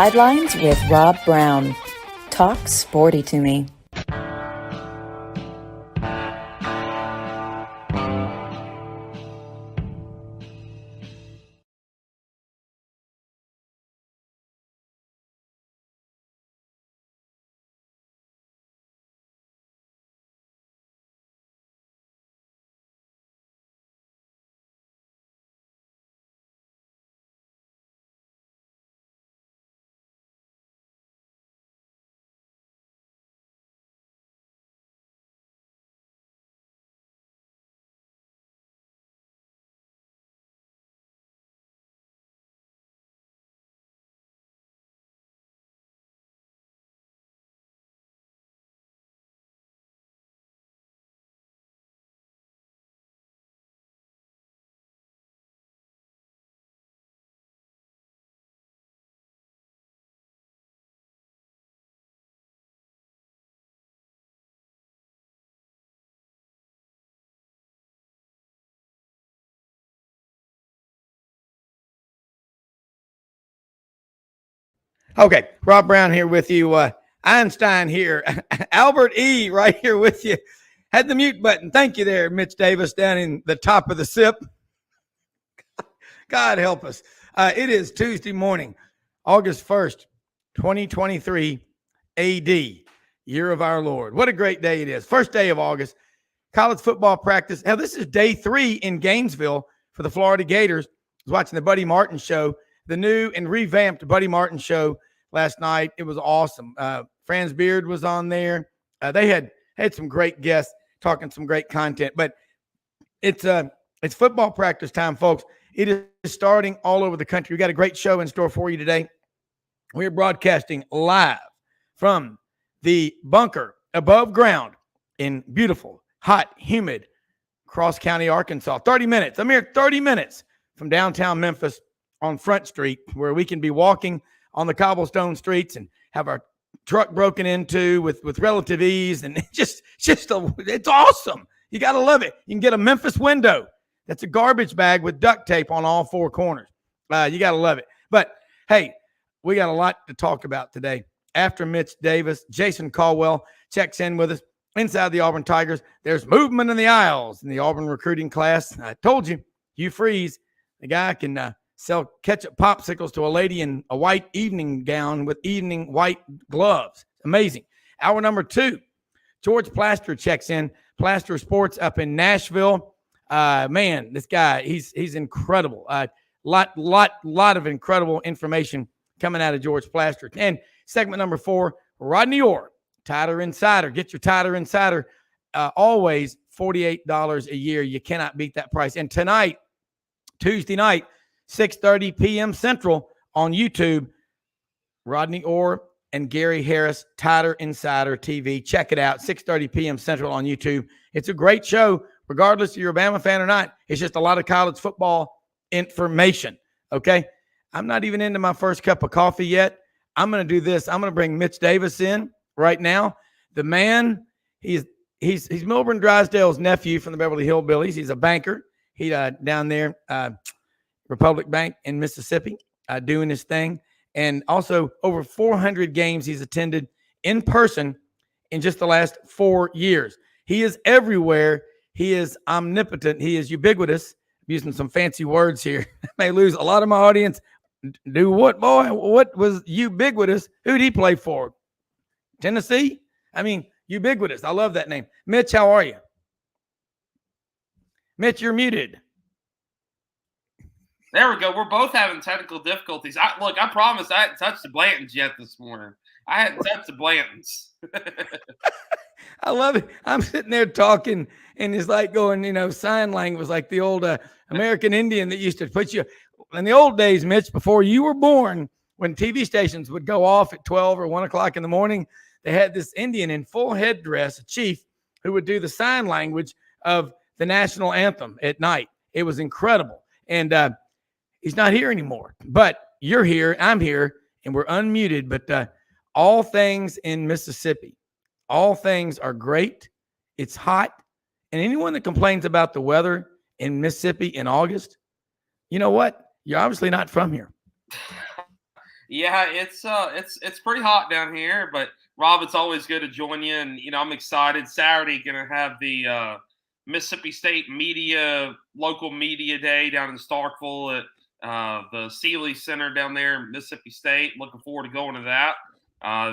Sidelines with Rob Browne. Talk sporty to me. Okay, Rob Browne here with you. Einstein here. Albert E. right here with you. Had the mute button. Thank you there, Mitch Davis, down in the top of the sip. God help us. It is Tuesday morning, August 1st, 2023 AD, year of our Lord. What a great day it is. First day of August, college football practice. Hell, this is day 3 in Gainesville for the Florida Gators. I was watching the Buddy Martin show, the new and revamped Buddy Martin show last night. It was awesome. Franz Beard was on there. They had some great guests talking some great content, but it's football practice time, folks. It is starting all over the country. We got a great show in store for you today. We're broadcasting live from the bunker above ground in beautiful, hot, humid Cross County, Arkansas. 30 minutes. I'm here 30 minutes from downtown Memphis on Front Street, where we can be walking on the cobblestone streets and have our truck broken into with relative ease. And it's awesome. You got to love it. You can get a Memphis window. That's a garbage bag with duct tape on all 4 corners. You got to love it. But, hey, we got a lot to talk about today. After Mitch Davis, Jason Caldwell checks in with us inside the Auburn Tigers. There's movement in the aisles in the Auburn recruiting class. I told you, Hugh Freeze, the guy can sell ketchup popsicles to a lady in a white evening gown with evening white gloves. Amazing. Hour number 2, George Plaster checks in. Plaster Sports up in Nashville. Man, this guy, he's incredible. Lot of incredible information coming out of George Plaster. And segment number 4, Rodney Orr, Tighter Insider. Get your Tighter Insider. Always $48 a year. You cannot beat that price. And tonight, Tuesday night, 6:30 p.m. Central on YouTube, Rodney Orr and Gary Harris, Tighter Insider TV. Check it out, 6:30 p.m. Central on YouTube. It's a great show, regardless if you're a Bama fan or not. It's just a lot of college football information, okay? I'm not even into my first cup of coffee yet. I'm going to do this. I'm going to bring Mitch Davis in right now. The man, he's Milburn Drysdale's nephew from the Beverly Hillbillies. He's a banker. He down there, Republic Bank in Mississippi, doing his thing. And also over 400 games he's attended in person in just the last 4 years. He is everywhere. He is omnipotent. He is ubiquitous. I'm using some fancy words here. I may lose a lot of my audience. Do what, boy? What was ubiquitous? Who'd he play for? Tennessee? I mean, ubiquitous. I love that name. Mitch, how are you? Mitch, you're muted. There we go. We're both having technical difficulties. I promise I hadn't touched the Blantons yet this morning. I hadn't touched the Blantons. I love it. I'm sitting there talking, and it's like going, sign language, like the old American Indian that used to put you in the old days, Mitch, before you were born, when TV stations would go off at 12 or 1 o'clock in the morning. They had this Indian in full headdress, a chief, who would do the sign language of the national anthem at night. It was incredible. And he's not here anymore, but you're here, I'm here, and we're unmuted. But all things in Mississippi, all things are great. It's hot. And anyone that complains about the weather in Mississippi in August, you know what? You're obviously not from here. Yeah, it's pretty hot down here, but Rob, it's always good to join you, and I'm excited. Saturday, gonna have the Mississippi State local media day down in Starkville at the Sealy Center down there in Mississippi State. Looking forward to going to that.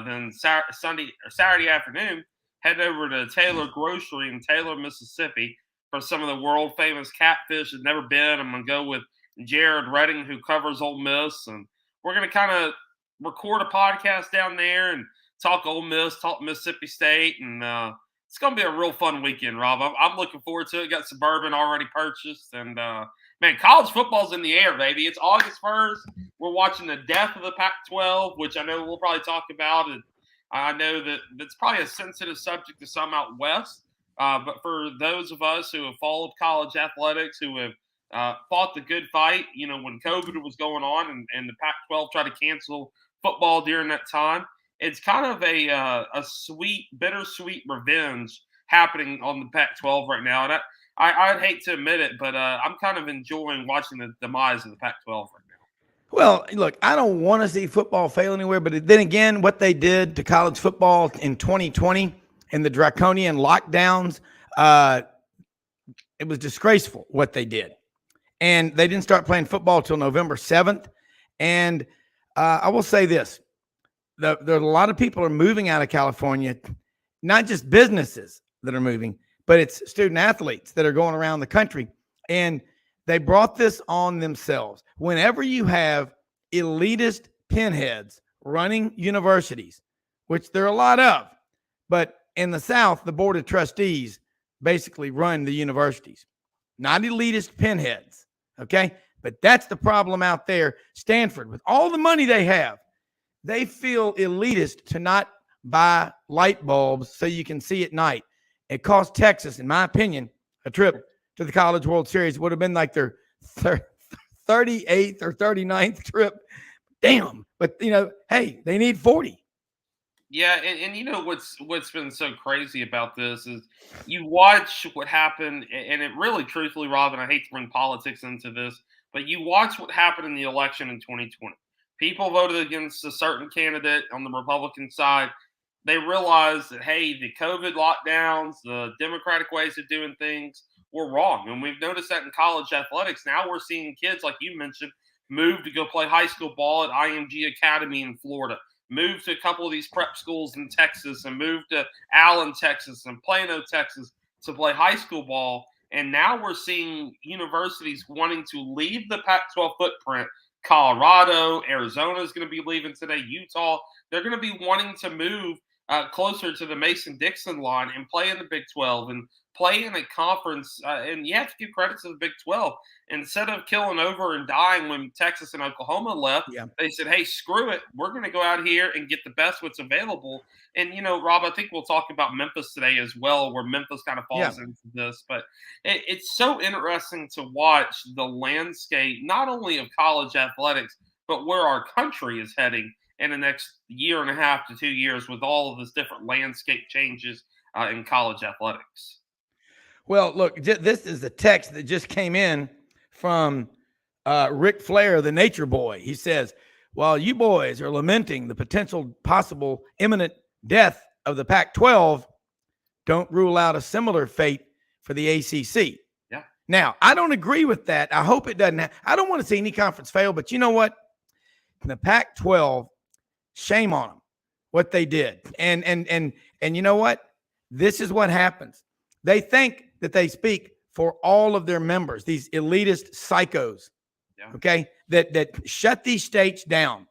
Then Saturday afternoon, head over to Taylor Grocery in Taylor, Mississippi for some of the world famous catfish. I've never been. I'm gonna go with Jared Redding, who covers Ole Miss, and we're going to kind of record a podcast down there and talk Ole Miss, talk Mississippi State, and it's going to be a real fun weekend, Rob. I'm looking forward to it. Got some bourbon already purchased, and man, college football's in the air, baby. It's August 1st. We're watching the death of the Pac-12, which I know we'll probably talk about. And I know that that's probably a sensitive subject to some out west, but for those of us who have followed college athletics, who have fought the good fight, when COVID was going on and the Pac-12 tried to cancel football during that time. It's kind of a sweet, bittersweet revenge happening on the Pac-12 right now. And I'd hate to admit it, but I'm kind of enjoying watching the demise of the Pac-12 right now. Well, look, I don't want to see football fail anywhere, but then again, what they did to college football in 2020 and the draconian lockdowns, it was disgraceful what they did. And they didn't start playing football till November 7th. And I will say this. There are a lot of people are moving out of California, not just businesses that are moving, but it's student athletes that are going around the country. And they brought this on themselves. Whenever you have elitist pinheads running universities, which there are a lot of, but in the South, the Board of Trustees basically run the universities, not elitist pinheads. Okay, but that's the problem out there. Stanford, with all the money they have, they feel elitist to not buy light bulbs so you can see at night. It cost Texas, in my opinion, a trip to the College World Series. Would have been like their 38th or 39th trip. Damn. But, hey, they need 40. Yeah, and what's been so crazy about this is you watch what happened, and it really, truthfully, Rob, and I hate to bring politics into this, but you watch what happened in the election in 2020. People voted against a certain candidate on the Republican side. They realized that, hey, the COVID lockdowns, the Democratic ways of doing things were wrong. And we've noticed that in college athletics. Now we're seeing kids, like you mentioned, move to go play high school ball at IMG Academy in Florida. Moved to a couple of these prep schools in Texas and moved to Allen, Texas and Plano, Texas to play high school ball. And now we're seeing universities wanting to leave the Pac-12 footprint. Colorado, Arizona is going to be leaving today. Utah, they're going to be wanting to move closer to the Mason-Dixon line and play in the Big 12 and play in a conference. And you have to give credit to the Big 12. Instead of killing over and dying when Texas and Oklahoma left, They said, hey, screw it. We're going to go out here and get the best what's available. And, Rob, I think we'll talk about Memphis today as well, where Memphis kind of falls into this. But it's so interesting to watch the landscape, not only of college athletics, but where our country is heading in the next year and a half to 2 years with all of this different landscape changes in college athletics. Well, look, this is a text that just came in from Ric Flair, the Nature Boy. He says, while you boys are lamenting the possible imminent death of the Pac-12, don't rule out a similar fate for the ACC. Yeah. Now, I don't agree with that. I hope it doesn't. I don't want to see any conference fail, but you know what? The Pac-12, shame on them, what they did. And you know what? This is what happens. They think that they speak for all of their members, these elitist psychos, okay, that shut these states down.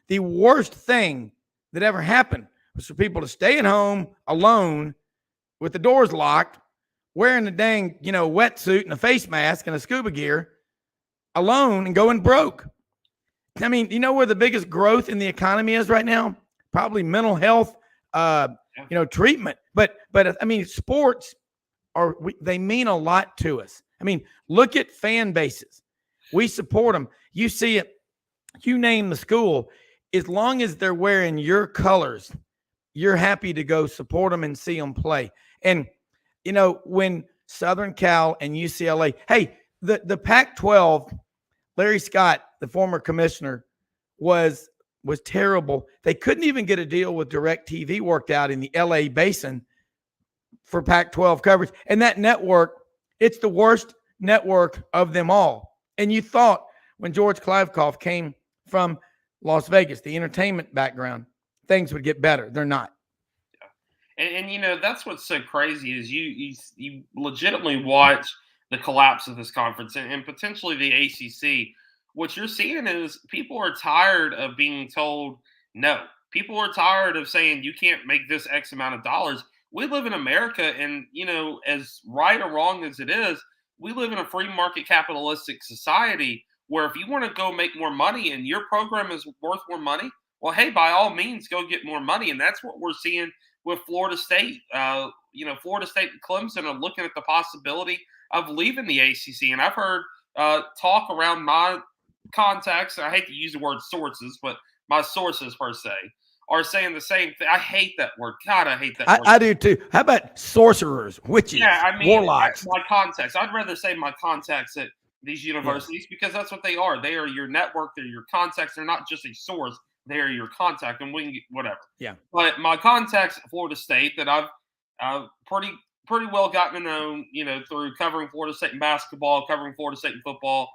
The worst thing that ever happened was for people to stay at home alone with the doors locked, wearing a dang, wetsuit and a face mask and a scuba gear, alone and going broke. I mean, you know where the biggest growth in the economy is right now? Probably mental health, treatment. But I mean, sports they mean a lot to us. I mean, look at fan bases. We support them. You see it. You name the school. As long as they're wearing your colors, you're happy to go support them and see them play. And, when Southern Cal and UCLA, hey, the Pac-12, Larry Scott, the former commissioner, was terrible. They couldn't even get a deal with DirecTV worked out in the LA basin for Pac-12 coverage. And that network, it's the worst network of them all. And you thought when George Kliavkoff came from Las Vegas, the entertainment background, things would get better. They're not. And that's what's so crazy is you legitimately watch the collapse of this conference and potentially the ACC. What you're seeing is people are tired of being told no. People are tired of saying you can't make this X amount of dollars. We live in America, and as right or wrong as it is, we live in a free market capitalistic society where if you want to go make more money and your program is worth more money, well, hey, by all means, go get more money. And that's what we're seeing with Florida State. Florida State and Clemson are looking at the possibility of leaving the ACC. And I've heard talk around my contacts. I hate to use the word sources, but my sources per se are saying the same thing. I hate that word. God, I hate that word. I do too. How about sorcerers, witches, warlocks? My contacts. I'd rather say my contacts at these universities because that's what they are. They are your network. They're your contacts. They're not just a source. They are your contact, and we can get whatever. Yeah. But my contacts at Florida State that I've pretty well gotten to know, through covering Florida State in basketball, covering Florida State in football,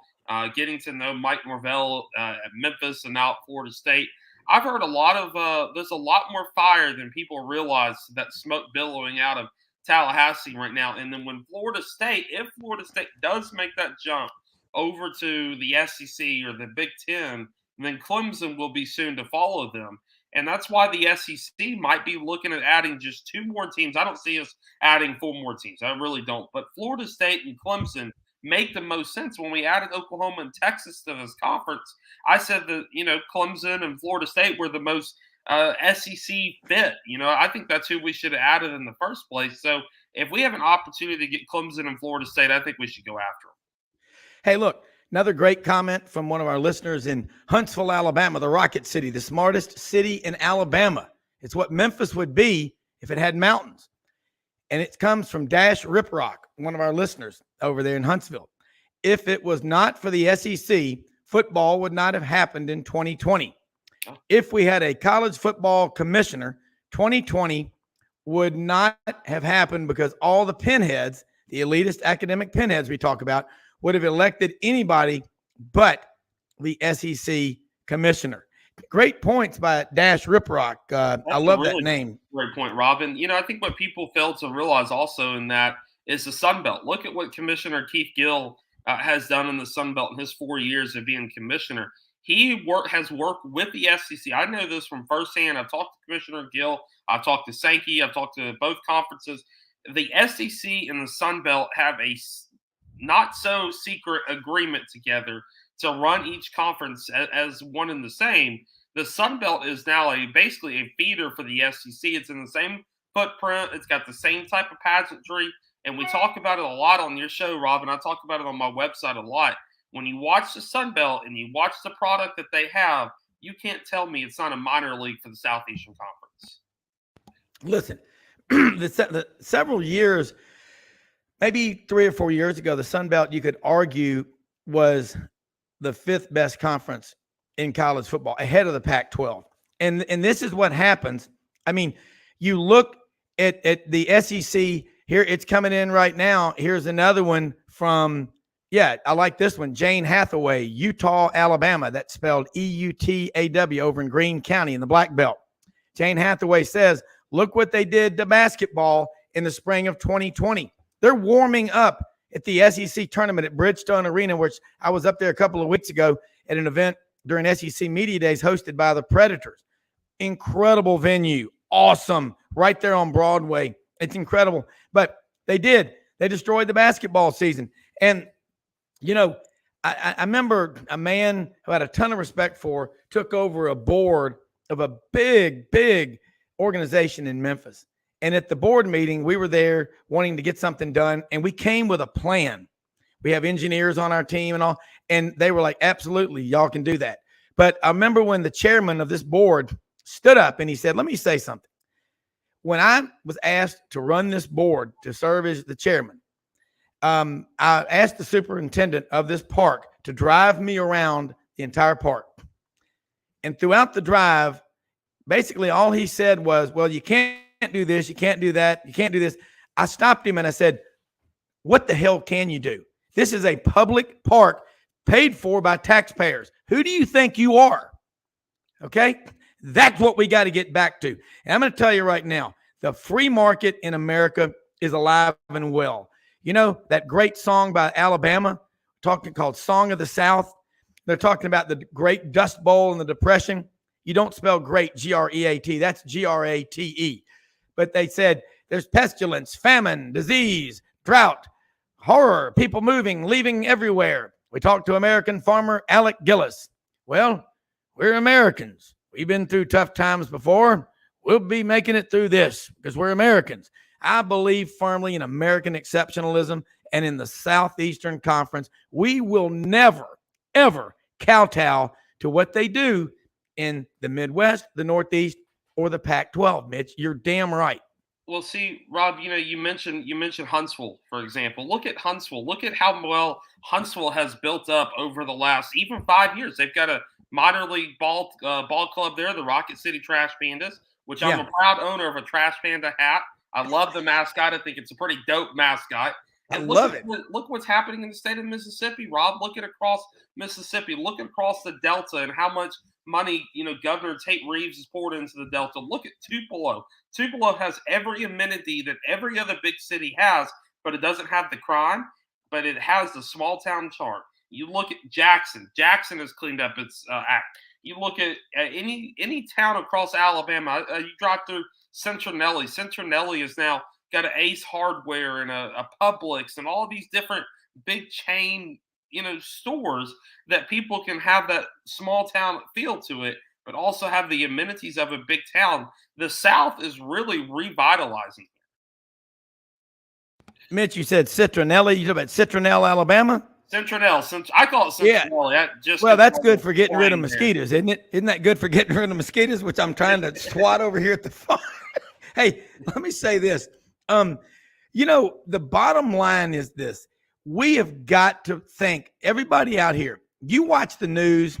getting to know Mike Norvell at Memphis and now at Florida State. I've heard a lot of there's a lot more fire than people realize, that smoke billowing out of Tallahassee right now. And then if Florida State does make that jump over to the SEC or the Big Ten, then Clemson will be soon to follow them. And that's why the SEC might be looking at adding just 2 more teams. I don't see us adding 4 more teams. I really don't. But Florida State and Clemson make the most sense. When we added Oklahoma and Texas to this conference, I said that, Clemson and Florida State were the most SEC fit. I think that's who we should have added in the first place. So if we have an opportunity to get Clemson and Florida State, I think we should go after them. Hey, look, another great comment from one of our listeners in Huntsville, Alabama, the Rocket City, the smartest city in Alabama. It's what Memphis would be if it had mountains. And it comes from Dash Riprock, one of our listeners over there in Huntsville. If it was not for the SEC, football would not have happened in 2020. If we had a college football commissioner, 2020 would not have happened because all the pinheads, the elitist academic pinheads we talk about, would have elected anybody but the SEC commissioner. Great points by Dash Riprock. I love that name. Great point, Robin. I think what people fail to realize also in that is the Sun Belt. Look at what Commissioner Keith Gill has done in the Sun Belt in his 4 years of being commissioner. He has worked with the SEC. I know this from firsthand. I've talked to Commissioner Gill. I've talked to Sankey. I've talked to both conferences. The SEC and the Sun Belt have a not so secret agreement together to run each conference as one and the same. The Sun Belt is now basically a feeder for the SEC. It's in the same footprint. It's got the same type of pageantry. And we talk about it a lot on your show, Rob, and I talk about it on my website a lot. When you watch the Sun Belt and you watch the product that they have, you can't tell me it's not a minor league for the Southeastern Conference. Listen, several years, maybe 3 or 4 years ago, the Sun Belt, you could argue, was the 5th best conference in college football, ahead of the Pac-12. And this is what happens. I mean, you look at the SEC here, it's coming in right now. Here's another one from, I like this one, Jane Hathaway, Utah, Alabama. That's spelled EUTAW over in Greene County in the Black Belt. Jane Hathaway says, look what they did to basketball in the spring of 2020. They're warming up at the SEC tournament at Bridgestone Arena, which I was up there a couple of weeks ago at an event during SEC Media Days hosted by the Predators. Incredible venue. Awesome. Right there on Broadway. It's incredible. But they destroyed the basketball season. And, I remember a man who I had a ton of respect for took over a board of a big, big organization in Memphis. And at the board meeting, we were there wanting to get something done, and we came with a plan. We have engineers on our team and all, and they were like, absolutely, y'all can do that. But I remember when the chairman of this board stood up and he said, let me say something. When I was asked to run this board, to serve as the chairman, I asked the superintendent of this park to drive me around the entire park. And throughout the drive, basically all he said was, well, you can't do this, you can't do that, you can't do this. I stopped him and I said, what the hell can you do? This is a public park paid for by taxpayers. Who do you think you are? Okay? That's what we got to get back to. And I'm going to tell you right now, the free market in America is alive and well. You know, that great song by Alabama, called Song of the South. They're talking about the Great Dust Bowl and the Depression. You don't spell great, G-R-E-A-T. That's G-R-A-T-E. But they said there's pestilence, famine, disease, drought, horror, people moving, leaving everywhere. We talked to American farmer Alec Gillis. Well, we're Americans. We've been through tough times before. We'll be making it through this because we're Americans. I believe firmly in American exceptionalism, and in the Southeastern Conference, we will never, ever kowtow to what they do in the Midwest, the Northeast, or the Pac-12. Mitch, you're damn right. Well, see, Rob, you mentioned Huntsville, for example. Look at Huntsville. Look at how well Huntsville has built up over the last even 5 years. They've got a minor league ball club there, the Rocket City Trash Pandas, which I'm a proud owner of a Trash Panda hat. I love the mascot. I think it's a pretty dope mascot. And love it. Look what's happening in the state of Mississippi, Rob. Look at across Mississippi. Look across the Delta and how much money, Governor Tate Reeves has poured into the Delta. Look at Tupelo. Tupelo has every amenity that every other big city has, but it doesn't have the crime, but it has the small town charm. You look at Jackson. Jackson has cleaned up its act. You look at any town across Alabama. You drive through Centronelli. Centronelli has now got an Ace Hardware and a Publix and all of these different big chain, stores that people can have that small town feel to it, but also have the amenities of a big town. The South is really revitalizing. Mitch, you said Citronelli. You talk about Citronelle, Alabama? Centronelle. I call it Centronelle. Yeah. Well, that's good for getting rid of mosquitoes, isn't it? Isn't that good for getting rid of mosquitoes, which I'm trying to swat over here at the farm? Hey, let me say this. The bottom line is this. We have got to think, everybody out here, you watch the news,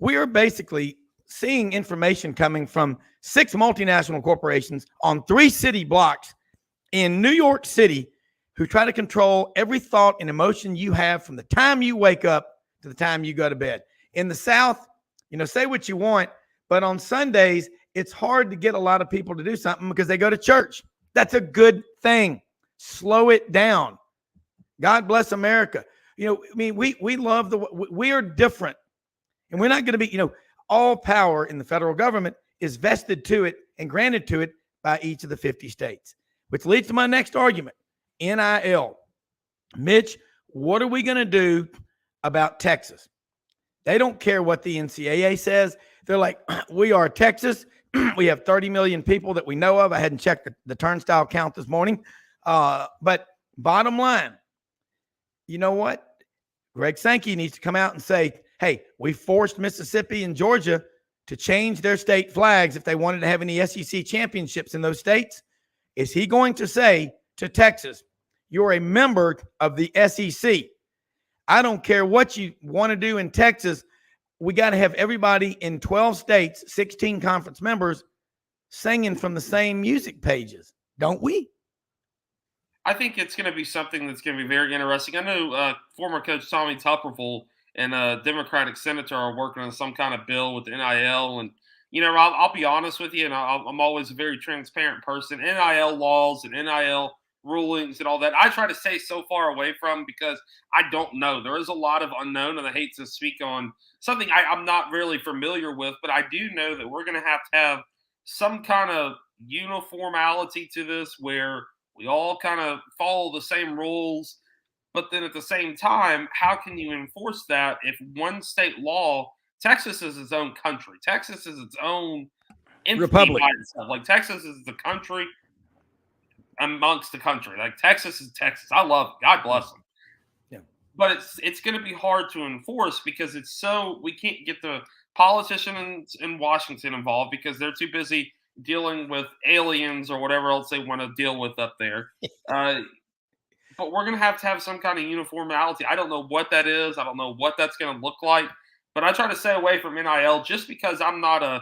we are basically seeing information coming from 6 multinational corporations on 3 city blocks in New York City who try to control every thought and emotion you have from the time you wake up to the time you go to bed. In the South, say what you want, but on Sundays, it's hard to get a lot of people to do something because they go to church. That's a good thing. Slow it down. God bless America. We love we are different. And we're not going to be, all power in the federal government is vested to it and granted to it by each of the 50 states, which leads to my next argument. NIL. Mitch, what are we going to do about Texas? They don't care what the NCAA says. They're like, we are Texas. We have 30 million people that we know of. I hadn't checked the turnstile count this morning. But bottom line, you know what? Greg Sankey needs to come out and say, hey, we forced Mississippi and Georgia to change their state flags if they wanted to have any SEC championships in those states. Is he going to say to Texas, you're a member of the SEC? I don't care what you want to do in Texas. We got to have everybody in 12 states, 16 conference members, singing from the same music pages, don't we? I think it's going to be something that's going to be very interesting. I know former coach Tommy Tuberville and a Democratic senator are working on some kind of bill with NIL. And, I'll be honest with you, and I'm always a very transparent person. NIL laws and NIL rulings and all that, I try to stay so far away from because I don't know. There is a lot of unknown, and I hate to speak on something I'm not really familiar with, but I do know that we're going to have some kind of uniformity to this where we all kind of follow the same rules. But then at the same time, how can you enforce that if one state law, Texas is its own country. Texas is its own republic by itself. Like Texas is the country amongst the country. Like Texas is Texas. I love it. God bless them. Yeah. But it's going to be hard to enforce because we can't get the politicians in Washington involved because they're too busy dealing with aliens or whatever else they want to deal with up there. But we're going to have some kind of uniformity. I don't know what that is. I don't know what that's going to look like. but I try to stay away from NIL just because I'm not an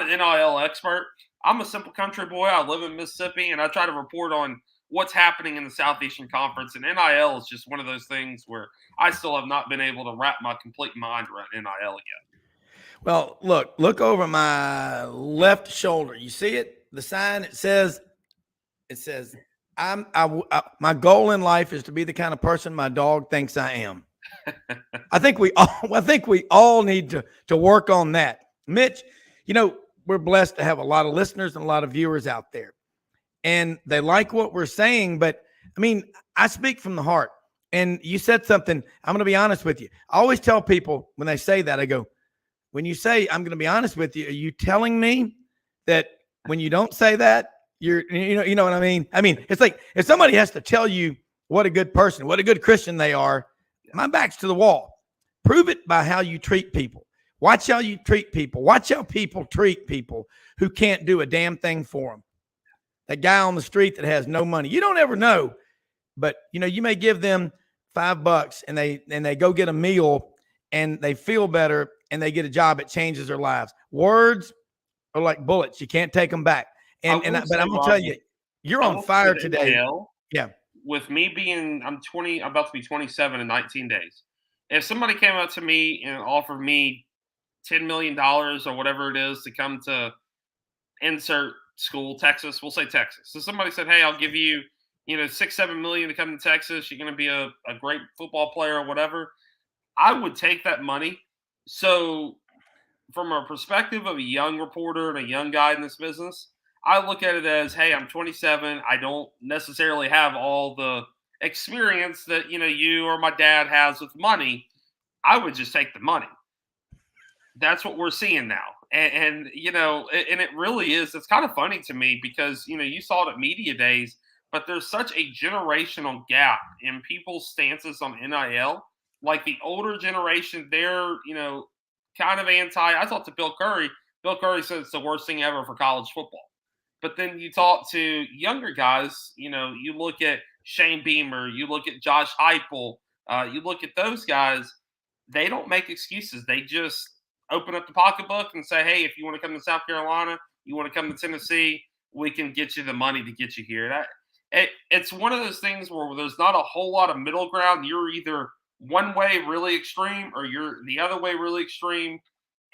NIL expert. I'm a simple country boy. I live in Mississippi, and I try to report on what's happening in the Southeastern Conference. And NIL is just one of those things where I still have not been able to wrap my complete mind around NIL yet. Well, look over my left shoulder. You see it? The sign, it says, my goal in life is to be the kind of person my dog thinks I am. I think we all need to work on that. Mitch, we're blessed to have a lot of listeners and a lot of viewers out there, and they like what we're saying. But I mean, I speak from the heart, and you said something. I'm going to be honest with you. I always tell people when they say that, I go, when you say, I'm going to be honest with you, are you telling me that when you don't say that, you know what I mean? I mean, it's like if somebody has to tell you what a good person, what a good Christian they are, my back's to the wall. Prove it by how you treat people. Watch how you treat people. Watch how people treat people who can't do a damn thing for them. That guy on the street that has no money. You don't ever know, but you may give them $5 and they go get a meal and they feel better and they get a job. It changes their lives. Words are like bullets. You can't take them back. But I'm going to tell you, you're on fire today. Yeah. With me being, I'm about to be 27 in 19 days. If somebody came up to me and offered me $10 million or whatever it is to come to insert school, Texas, we'll say Texas. So somebody said, hey, I'll give you, $6-7 million to come to Texas. You're going to be a great football player or whatever. I would take that money. So from a perspective of a young reporter and a young guy in this business, I look at it as, hey, I'm 27. I don't necessarily have all the experience that, you or my dad has with money. I would just take the money. That's what we're seeing now. And it really is. It's kind of funny to me because, you saw it at media days, but there's such a generational gap in people's stances on NIL. Like the older generation, they're, kind of anti. I talked to Bill Curry. Bill Curry said it's the worst thing ever for college football. But then you talk to younger guys, you look at Shane Beamer, you look at Josh Heupel, you look at those guys, they don't make excuses. They just open up the pocketbook and say, hey, if you want to come to South Carolina, you want to come to Tennessee, we can get you the money to get you here. It's one of those things where there's not a whole lot of middle ground. You're either one way really extreme or you're the other way really extreme.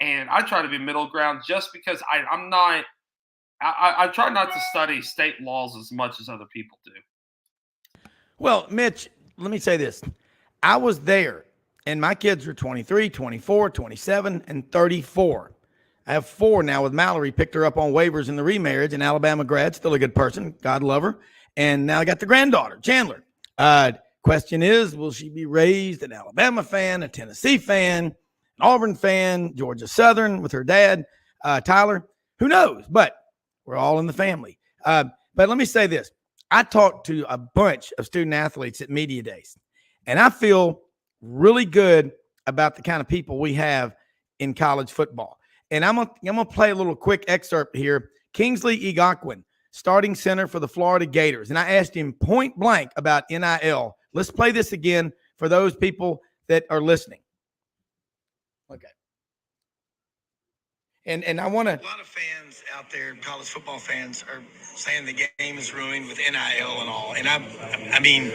And I try to be middle ground just because I try not to study state laws as much as other people do. Well, Mitch, let me say this. I was there, and my kids are 23, 24, 27, and 34. I have 4 now with Mallory. Picked her up on waivers in the remarriage, an Alabama grad, still a good person. God love her. And now I got the granddaughter, Chandler. Question is, will she be raised an Alabama fan, a Tennessee fan, an Auburn fan, Georgia Southern with her dad, Tyler? Who knows? But we're all in the family. But let me say this. I talked to a bunch of student athletes at media days, and I feel really good about the kind of people we have in college football. And I'm gonna play a little quick excerpt here. Kingsley Egaquin, starting center for the Florida Gators. And I asked him point blank about NIL. Let's play this again for those people that are listening. Okay. And I want to. A lot of fans out there, college football fans, are saying the game is ruined with NIL and all. And I mean,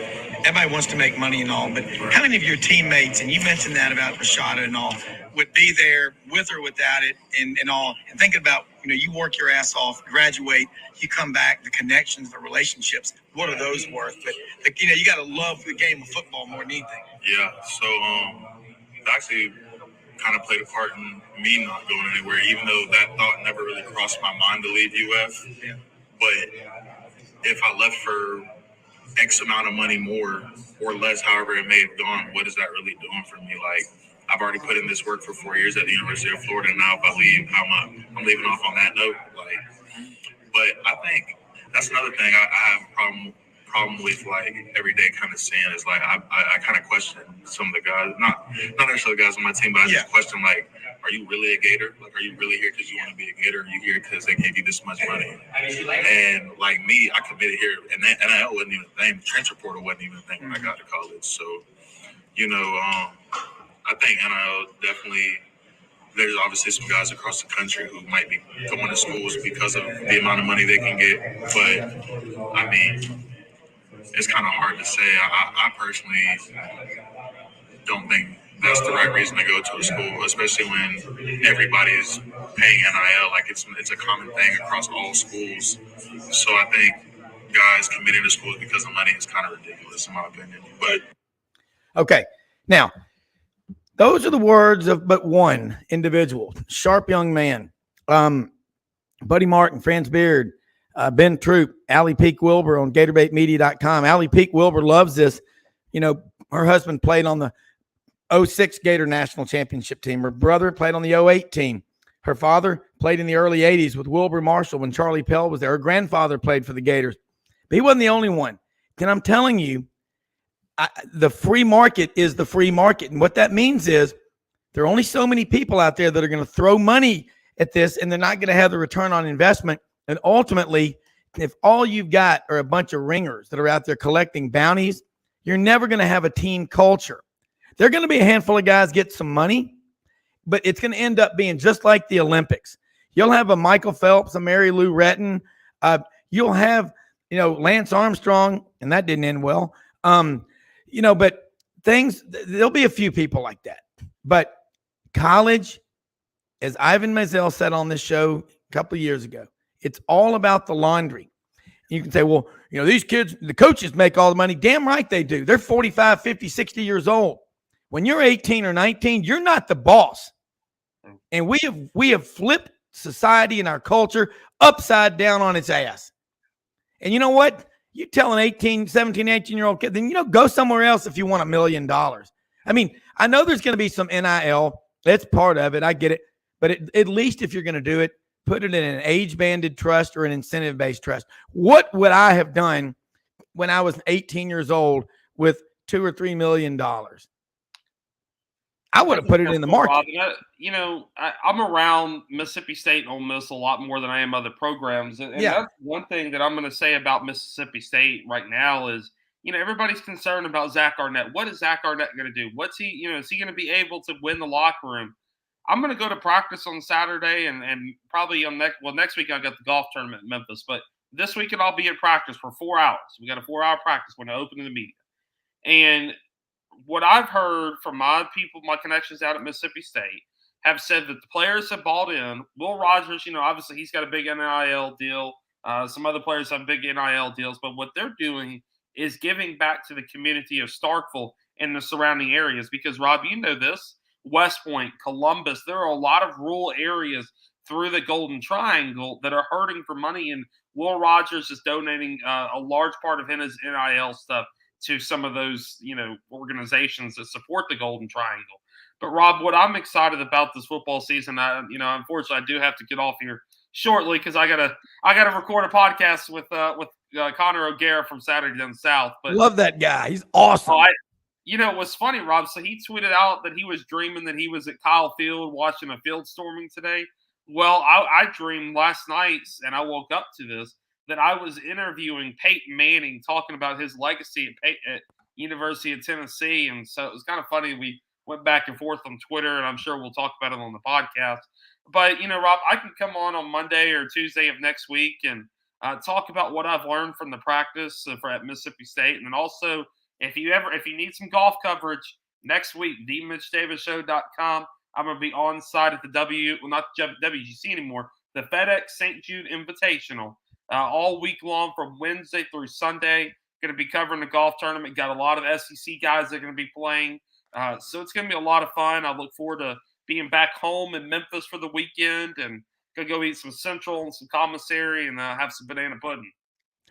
everybody wants to make money and all, but how many of your teammates, and you mentioned that about Rashada and all, would be there with or without it and all, and thinking about, you work your ass off, graduate, you come back, the connections, the relationships, what are those worth? But, you got to love the game of football more than anything. Yeah, so actually kind of played a part in me not going anywhere, even though that thought never really crossed my mind to leave UF. Yeah. But if I left for X amount of money more or less, however it may have gone, what is that really doing for me? Like, I've already put in this work for 4 years at the University of Florida. Now if I leave, I'm leaving off on that note. But I think that's another thing I have a problem with, like, everyday kind of saying is, like, I kind of question some of the guys, not necessarily the guys on my team, but I just question, like, are you really a Gator? Like, are you really here because you want to be a Gator? Or are you here because they gave you this much money? And like me, I committed here, and NIL wasn't even a thing. The transfer portal wasn't even a thing when I got to college. So, I think NIL definitely. There's obviously some guys across the country who might be going to schools because of the amount of money they can get. But I mean, it's kind of hard to say. I personally don't think that's the right reason to go to a school, especially when everybody's paying NIL. Like it's a common thing across all schools. So I think guys committing to schools because of money is kind of ridiculous in my opinion. But okay, now those are the words of but one individual, sharp young man, Buddy Martin, Franz Beard, Ben Troop, Allie Peak Wilbur on GatorbaitMedia.com. Allie Peak Wilbur loves this. You know, her husband played on the 06 Gator National Championship team. Her brother played on the 08 team. Her father played in the early 80s with Wilbur Marshall when Charlie Pell was there. Her grandfather played for the Gators. But he wasn't the only one. And I'm telling you, the free market is the free market. And what that means is there are only so many people out there that are going to throw money at this, and they're not going to have the return on investment. And ultimately, if all you've got are a bunch of ringers that are out there collecting bounties, you're never going to have a team culture. There are going to be a handful of guys get some money, but it's going to end up being just like the Olympics. You'll have a Michael Phelps, a Mary Lou Retton. You'll have, Lance Armstrong, and that didn't end well. But there'll be a few people like that. But college, as Ivan Mazel said on this show a couple of years ago, it's all about the laundry. You can say, well, these kids, the coaches make all the money. Damn right they do. They're 45, 50, 60 years old. When you're 18 or 19, you're not the boss. And we have flipped society and our culture upside down on its ass. And you know what? You tell an 18, 17, 18-year-old kid, then, go somewhere else if you want $1 million. I mean, I know there's going to be some NIL. That's part of it. I get it. But at least if you're going to do it, put it in an age-banded trust or an incentive-based trust. What would I have done when I was 18 years old with $2 or $3 million? I would have put it in the market. I'm around Mississippi State and Ole Miss a lot more than I am other programs. And that's one thing that I'm going to say about Mississippi State right now is, everybody's concerned about Zach Arnett. What is Zach Arnett going to do? What's he, is he going to be able to win the locker room? I'm going to go to practice on Saturday and probably next week I'll get the golf tournament in Memphis. But this weekend I'll be at practice for 4 hours. We got a 4-hour practice when I open to the media. And what I've heard from my people, my connections out at Mississippi State, have said that the players have bought in. Will Rogers, obviously he's got a big NIL deal. Some other players have big NIL deals. But what they're doing is giving back to the community of Starkville and the surrounding areas. Because, Rob, you know this, West Point, Columbus, there are a lot of rural areas through the Golden Triangle that are hurting for money. And Will Rogers is donating a large part of his NIL stuff to some of those, organizations that support the Golden Triangle. But Rob, what I'm excited about this football season, unfortunately, I do have to get off here shortly because I gotta record a podcast with Connor O'Gara from Saturday Down South. But love that guy; he's awesome. It was funny, Rob. So he tweeted out that he was dreaming that he was at Kyle Field watching a field storming today. Well, I dreamed last night, and I woke up to this, that I was interviewing Peyton Manning talking about his legacy at University of Tennessee. And so it was kind of funny. We went back and forth on Twitter, and I'm sure we'll talk about it on the podcast. But, Rob, I can come on Monday or Tuesday of next week and talk about what I've learned from the practice at Mississippi State. And then also, if you need some golf coverage next week, themitchdavidshow.com. I'm going to be on site at the not WGC anymore, the FedEx St. Jude Invitational. All week long from Wednesday through Sunday. Going to be covering the golf tournament. Got a lot of SEC guys that are going to be playing. So it's going to be a lot of fun. I look forward to being back home in Memphis for the weekend and going to go eat some Central and some commissary and have some banana pudding.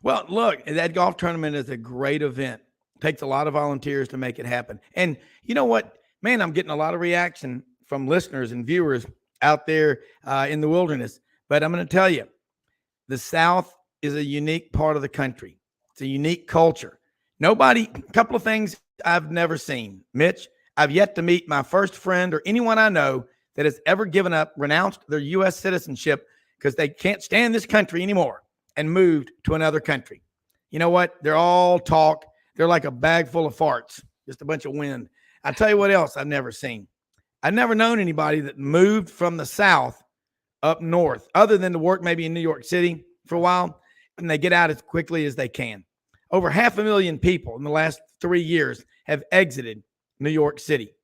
Well, look, that golf tournament is a great event. It takes a lot of volunteers to make it happen. And you know what? Man, I'm getting a lot of reaction from listeners and viewers out there in the wilderness. But I'm going to tell you, the South is a unique part of the country. It's a unique culture. A couple of things I've never seen. Mitch, I've yet to meet my first friend or anyone I know that has ever renounced their U.S. citizenship because they can't stand this country anymore and moved to another country. You know what? They're all talk. They're like a bag full of farts, just a bunch of wind. I tell you what else I've never seen. I've never known anybody that moved from the South up north, other than to work maybe in New York City for a while, and they get out as quickly as they can. Over 500,000 people in the last 3 years have exited New York City.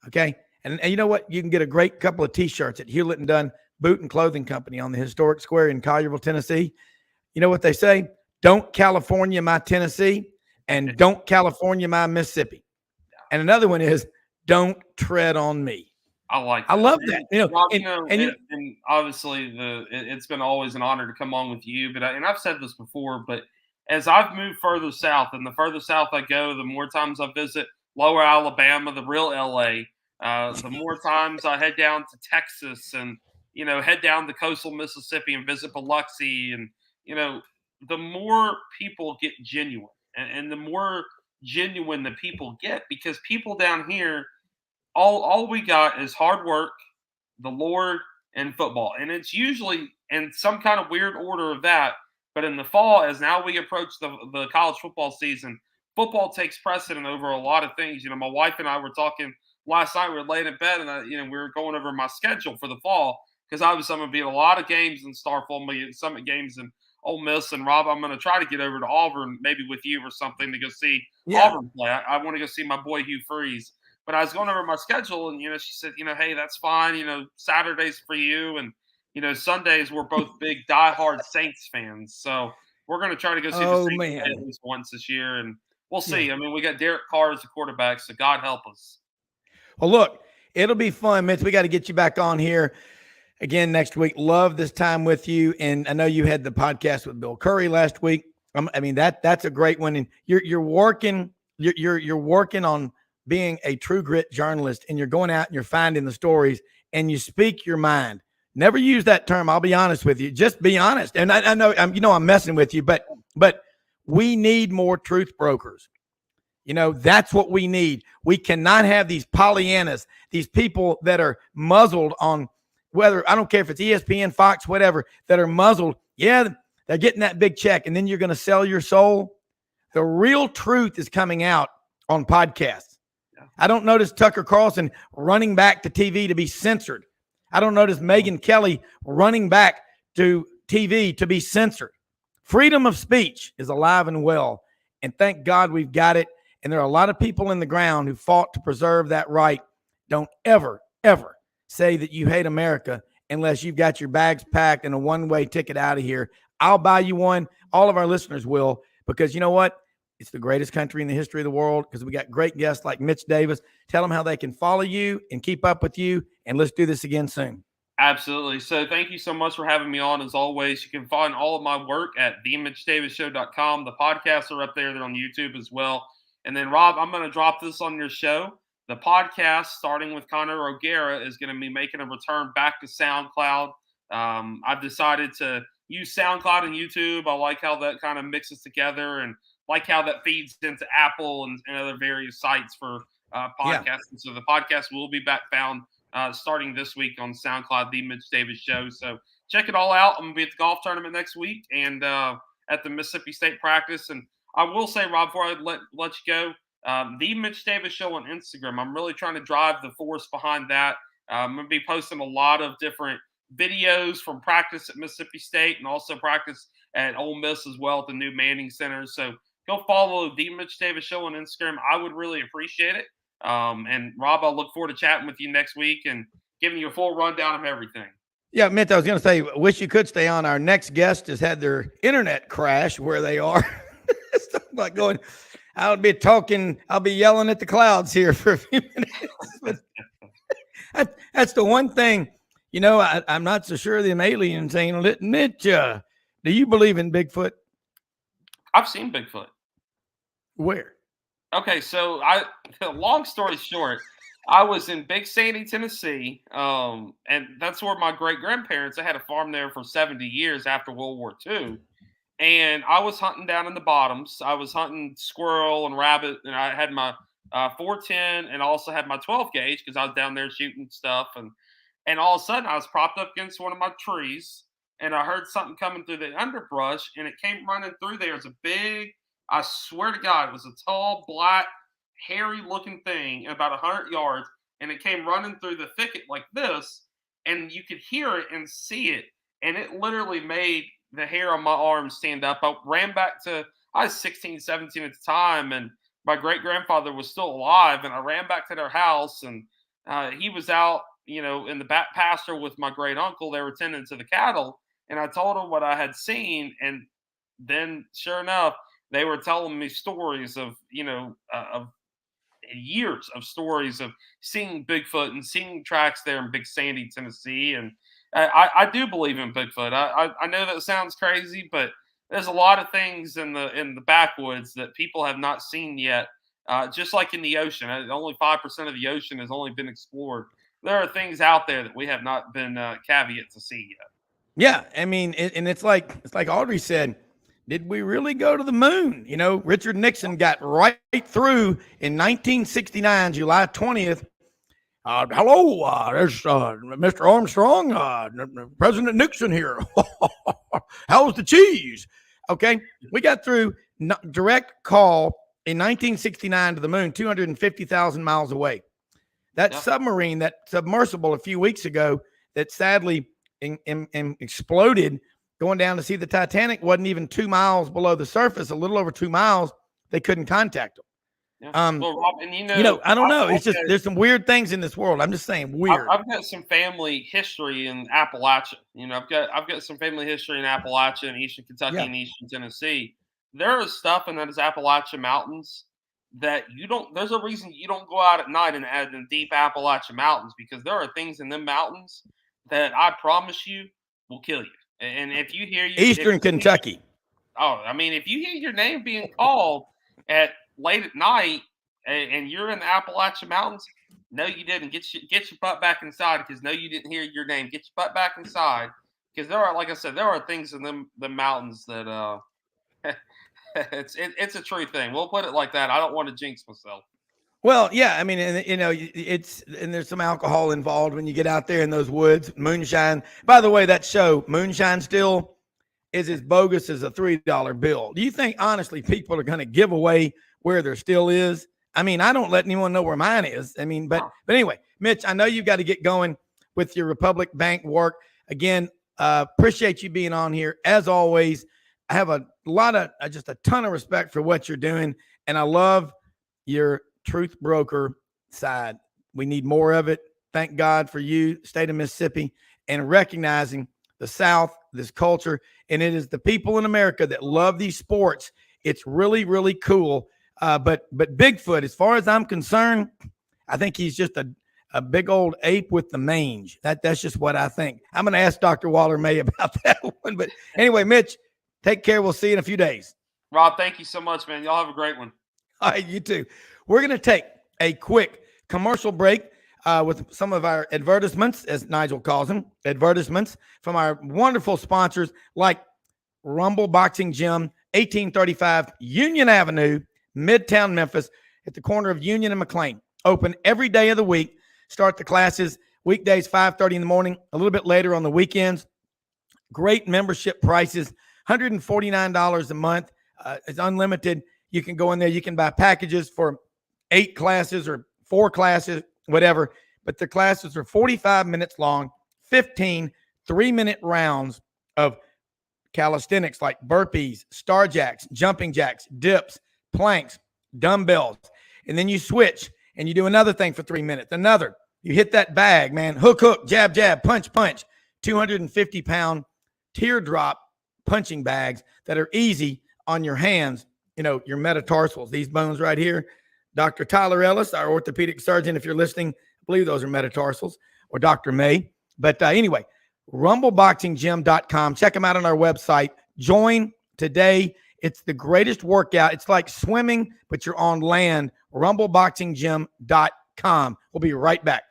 Okay. And you know what? You can get a great couple of T-shirts at Hewlett and Dunn Boot and Clothing Company on the historic square in Collierville, Tennessee. You know what they say? Don't California my Tennessee, and don't California my Mississippi. And another one is don't tread on me. I like that. I love that. Rob, and obviously it's been always an honor to come on with you. But and I've said this before, but as I've moved further south, and the further south I go, the more times I visit Lower Alabama, the real LA. The more times I head down to Texas and head down to coastal Mississippi and visit Biloxi, and the more people get genuine, and the more genuine the people get, because people down here, all we got is hard work, the Lord, and football. And it's usually in some kind of weird order of that. But in the fall, as now we approach the college football season, football takes precedent over a lot of things. My wife and I were talking last night. We were laying in bed, and we were going over my schedule for the fall, because obviously I'm going to be at a lot of games in Starkville, some games in Ole Miss. And Rob, I'm going to try to get over to Auburn, maybe with you or something, to go see Auburn play. I want to go see my boy Hugh Freeze. But I was going over my schedule, and she said, hey, that's fine. Saturdays for you, and Sundays we're both big diehard Saints fans. So we're going to try to go see the Saints at least once this year, and we'll see. I mean, we got Derek Carr as the quarterback, so God help us. Well, look, it'll be fun, Mitch. We got to get you back on here again next week. Love this time with you, and I know you had the podcast with Bill Curry last week. I mean, that's a great one, and you're working on being a true grit journalist, and you're going out and you're finding the stories, and you speak your mind. Never use that term. I'll be honest with you. Just be honest. And I know I'm messing with you, but we need more truth brokers. That's what we need. We cannot have these Pollyannas, these people that are muzzled on whether, I don't care if it's ESPN, Fox, whatever, that are muzzled. Yeah, they're getting that big check, and then you're going to sell your soul. The real truth is coming out on podcasts. I don't notice Tucker Carlson running back to TV to be censored. I don't notice Megyn Kelly running back to TV to be censored. Freedom of speech is alive and well, and thank God we've got it. And there are a lot of people in the ground who fought to preserve that right. Don't ever, ever say that you hate America unless you've got your bags packed and a one-way ticket out of here. I'll buy you one. All of our listeners will, because you know what? It's the greatest country in the history of the world, because we got great guests like Mitch Davis. Tell them how they can follow you and keep up with you, and let's do this again soon. Absolutely. So thank you so much for having me on. As always, you can find all of my work at themitchdavisshow.com. The podcasts are up there. They're on YouTube as well. And then, Rob, I'm going to drop this on your show. The podcast, starting with Connor O'Gara, is going to be making a return back to SoundCloud. I've decided to use SoundCloud and YouTube. I like how that kind of mixes together, and like how that feeds into Apple and other various sites for podcasting. Yeah. So the podcast will be back found starting this week on SoundCloud, The Mitch Davis Show. So check it all out. I'm going to be at the golf tournament next week, and at the Mississippi State practice. And I will say, Rob, before I let you go, The Mitch Davis Show on Instagram, I'm really trying to drive the force behind that. I'm going to be posting a lot of different videos from practice at Mississippi State, and also practice at Ole Miss as well at the new Manning Center. So go follow The Mitch Davis Show on Instagram. I would really appreciate it. And Rob, I'll look forward to chatting with you next week and giving you a full rundown of everything. Yeah, Mitch, I was going to say, wish you could stay on. Our next guest has had their internet crash where they are. It's like going, I'll be yelling at the clouds here for a few minutes. But that's the one thing, I'm not so sure of them aliens saying, Mitch, do you believe in Bigfoot? I've seen Bigfoot. Where? Okay, so long story short, I was in Big Sandy, Tennessee, and that's where my great-grandparents, I had a farm there for 70 years after World War II, and I was hunting down in the bottoms. I was hunting squirrel and rabbit, and I had my 410 and also had my 12 gauge because I was down there shooting stuff, and all of a sudden I was propped up against one of my trees, and I heard something coming through the underbrush, and it came running through there. It was a big, I swear to God, it was a tall, black, hairy looking thing about 100 yards, and it came running through the thicket like this, and you could hear it and see it, and it literally made the hair on my arm stand up. I ran back to, I was 16, 17 at the time, and my great grandfather was still alive, and I ran back to their house, and he was out, in the back pasture with my great uncle. They were tending to the cattle, and I told him what I had seen, and then sure enough, they were telling me stories of years of stories of seeing Bigfoot and seeing tracks there in Big Sandy, Tennessee, and I do believe in Bigfoot. I know that sounds crazy, but there's a lot of things in the backwoods that people have not seen yet. Just like in the ocean, only 5% of the ocean has only been explored. There are things out there that we have not been caveat to see yet. Yeah, I mean, and it's like Audrey said. Did we really go to the moon? Richard Nixon got right through in 1969, July 20th. Hello, there's Mr. Armstrong, President Nixon here. How's the cheese? Okay, we got through direct call in 1969 to the moon, 250,000 miles away. That submarine, that submersible a few weeks ago that sadly exploded going down to see the Titanic, wasn't even 2 miles below the surface, a little over 2 miles. They couldn't contact them. Yeah. Well, Rob, and I don't know. It's just there's some weird things in this world. I'm just saying weird. I've got some family history in Appalachia. I've got some family history in Appalachia and Eastern Kentucky and Eastern Tennessee. There is stuff in those Appalachian mountains that you don't. There's a reason you don't go out at night and add the deep Appalachian mountains, because there are things in them mountains that I promise you will kill you. And if you hear Eastern Kentucky, if you hear your name being called at late at night and you're in the Appalachian Mountains, no, you didn't. Get your butt back inside, because no, you didn't hear your name. Get your butt back inside, because there are, like I said, there are things in the mountains that it's a true thing. We'll put it like that. I don't want to jinx myself. Well, yeah, I mean, and there's some alcohol involved when you get out there in those woods. Moonshine. By the way, that show, Moonshine Still, is as bogus as a $3 bill. Do you think, honestly, people are going to give away where there still is? I mean, I don't let anyone know where mine is. I mean, but anyway, Mitch, I know you've got to get going with your Republic Bank work. Again, appreciate you being on here. As always, I have a ton of respect for what you're doing, and I love your truth broker side. We need more of it. Thank God for you, state of Mississippi, and recognizing the South, this culture, and it is the people in America that love these sports. It's really, really cool. But Bigfoot, as far as I'm concerned, I think he's just a big old ape with the mange. That's just what I think. I'm going to ask Dr. Waller May about that one. But anyway, Mitch, take care. We'll see you in a few days. Rob, thank you so much, man. Y'all have a great one. All right, you too. We're going to take a quick commercial break with some of our advertisements, as Nigel calls them, advertisements from our wonderful sponsors like Rumble Boxing Gym, 1835 Union Avenue, Midtown Memphis, at the corner of Union and McLean. Open every day of the week. Start the classes weekdays 5:30 in the morning, a little bit later on the weekends. Great membership prices, $149 a month. It's unlimited. You can go in there. You can buy packages for 8 classes or 4 classes, whatever. But the classes are 45 minutes long, 15 3-minute rounds of calisthenics like burpees, star jacks, jumping jacks, dips, planks, dumbbells. And then you switch and you do another thing for 3 minutes. You hit that bag, man. Hook, jab, jab, punch, punch. 250-pound teardrop punching bags that are easy on your hands, your metatarsals, these bones right here. Dr. Tyler Ellis, our orthopedic surgeon, if you're listening, I believe those are metatarsals, or Dr. May. But anyway, rumbleboxinggym.com. Check them out on our website. Join today. It's the greatest workout. It's like swimming, but you're on land. rumbleboxinggym.com. We'll be right back.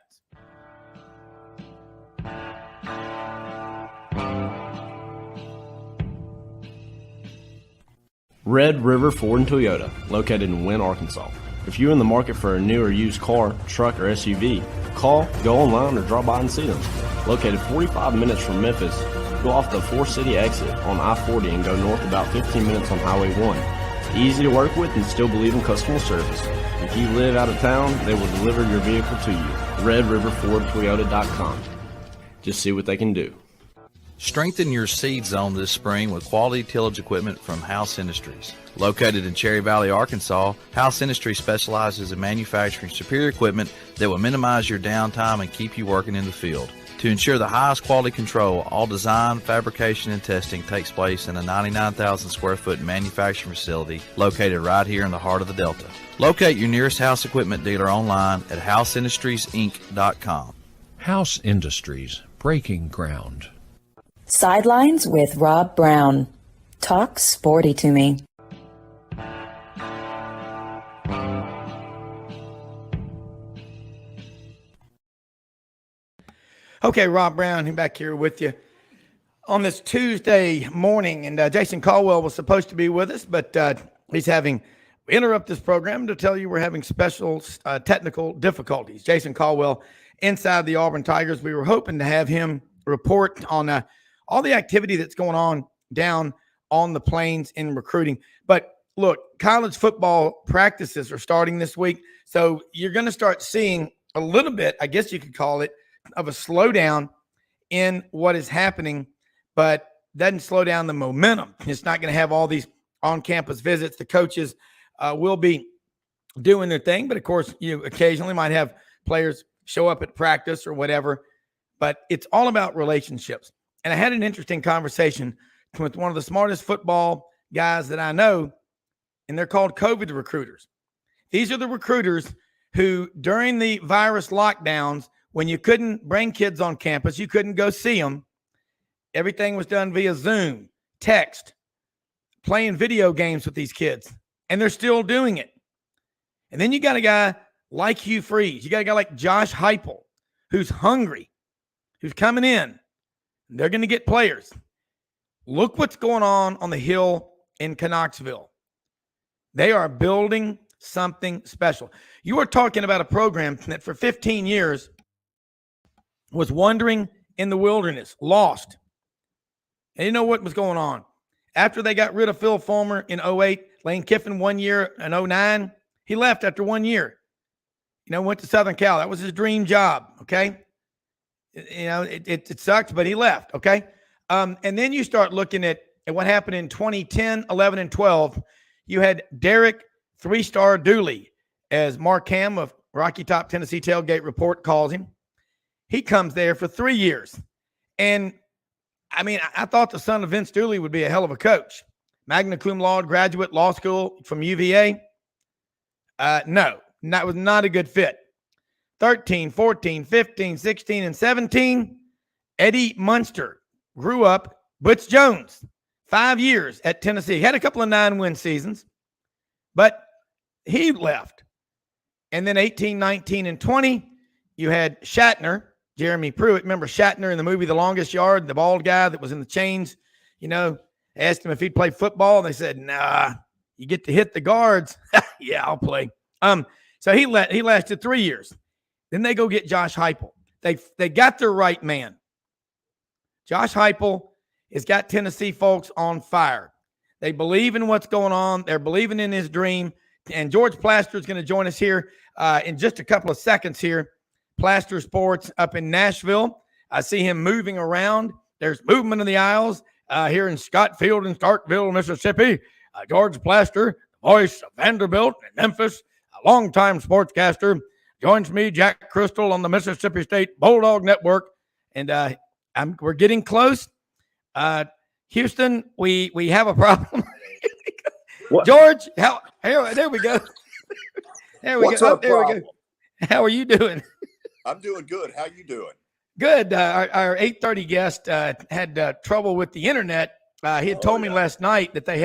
Red River Ford and Toyota, located in Wynne, Arkansas. If you're in the market for a new or used car, truck, or SUV, call, go online, or drop by and see them. Located 45 minutes from Memphis, go off the 4 City exit on I-40 and go north about 15 minutes on Highway 1. Easy to work with and still believe in customer service. If you live out of town, they will deliver your vehicle to you. RedRiverFordToyota.com. Just see what they can do. Strengthen your seed zone this spring with quality tillage equipment from House Industries. Located in Cherry Valley, Arkansas, House Industries specializes in manufacturing superior equipment that will minimize your downtime and keep you working in the field. To ensure the highest quality control, all design, fabrication, and testing takes place in a 99,000 square foot manufacturing facility located right here in the heart of the Delta. Locate your nearest House equipment dealer online at houseindustriesinc.com. House Industries, breaking ground. Sidelines with Rob Browne. Talk sporty to me. Okay, Rob Browne back here with you on this Tuesday morning. And Jason Caldwell was supposed to be with us, but he's having interrupt this program to tell you we're having special technical difficulties. Jason Caldwell inside the Auburn Tigers. We were hoping to have him report on all the activity that's going on down on the plains in recruiting. But look, college football practices are starting this week. So you're going to start seeing a little bit, I guess you could call it, of a slowdown in what is happening, but doesn't slow down the momentum. It's not going to have all these on-campus visits. The coaches will be doing their thing, but of course, you occasionally might have players show up at practice or whatever, but it's all about relationships. And I had an interesting conversation with one of the smartest football guys that I know, and they're called COVID recruiters. These are the recruiters who, during the virus lockdowns, when you couldn't bring kids on campus, you couldn't go see them, everything was done via Zoom, text, playing video games with these kids, and they're still doing it. And then you got a guy like Hugh Freeze. You got a guy like Josh Heupel, who's hungry, who's coming in. They're going to get players. Look what's going on the Hill in Knoxville. They are building something special. You are talking about a program that for 15 years was wandering in the wilderness, lost. And you know what was going on? After they got rid of Phil Fulmer in 2008, Lane Kiffin 1 year in 2009, he left after 1 year. Went to Southern Cal. That was his dream job, okay? It sucks, but he left, okay? And then you start looking at what happened in 2010, 11, and 12. You had Derek 3-star Dooley, as Mark Ham of Rocky Top Tennessee Tailgate Report calls him. He comes there for 3 years. And, I thought the son of Vince Dooley would be a hell of a coach. Magna cum laude graduate, law school from UVA. No, that was not a good fit. 13, 14, 15, 16, and 17, Eddie Munster grew up. Butch Jones, 5 years at Tennessee. Had a couple of 9-win seasons, but he left. And then 18, 19, and 20, you had Shatner, Jeremy Pruitt. Remember Shatner in the movie The Longest Yard, the bald guy that was in the chains? Asked him if he'd play football. They said, nah, you get to hit the guards. Yeah, I'll play. So he lasted 3 years. Then they go get Josh Heupel. They got their right man. Josh Heupel has got Tennessee folks on fire. They believe in what's going on. They're believing in his dream. And George Plaster is going to join us here in just a couple of seconds here. Plaster Sports up in Nashville. I see him moving around. There's movement in the aisles here in Scottsfield and Starkville, Mississippi. George Plaster, voice of Vanderbilt and Memphis, a longtime sportscaster, joins me, Jack Crystal, on the Mississippi State Bulldog Network. And we're getting close. Houston, we have a problem. George, there we go. There we What's go. our There problem? we go. How are you doing? I'm doing good. How you doing? Good. Our 8:30 guest had trouble with the internet. He had told me last night that they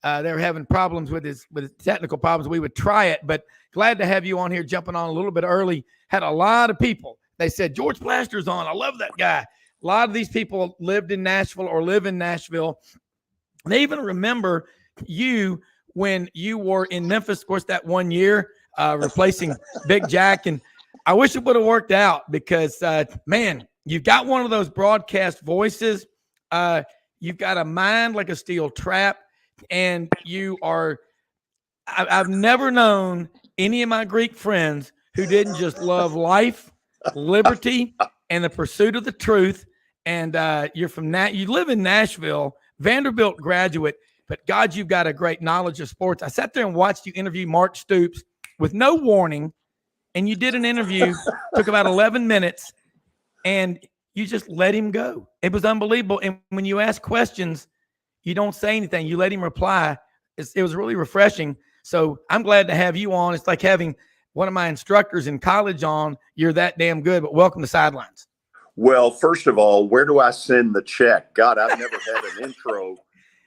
were having problems with his technical problems. We would try it, but glad to have you on here, jumping on a little bit early. Had a lot of people. They said George Plaster's on. I love that guy. A lot of these people lived in Nashville or live in Nashville. They even remember you when you were in Memphis, of course, that 1 year replacing Big Jack. And I wish it would have worked out because, man, you've got one of those broadcast voices. You've got a mind like a steel trap. And you are, I've never known any of my Greek friends who didn't just love life, liberty, and the pursuit of the truth. And you're from you live in Nashville, Vanderbilt graduate, but God, you've got a great knowledge of sports. I sat there and watched you interview Mark Stoops with no warning. And you did an interview, took about 11 minutes, and you just let him go. It was unbelievable. And when you ask questions, you don't say anything. You let him reply. It was really refreshing. So I'm glad to have you on. It's like having one of my instructors in college on. You're that damn good, but welcome to Sidelines. Well, first of all, where do I send the check? God, I've never had an intro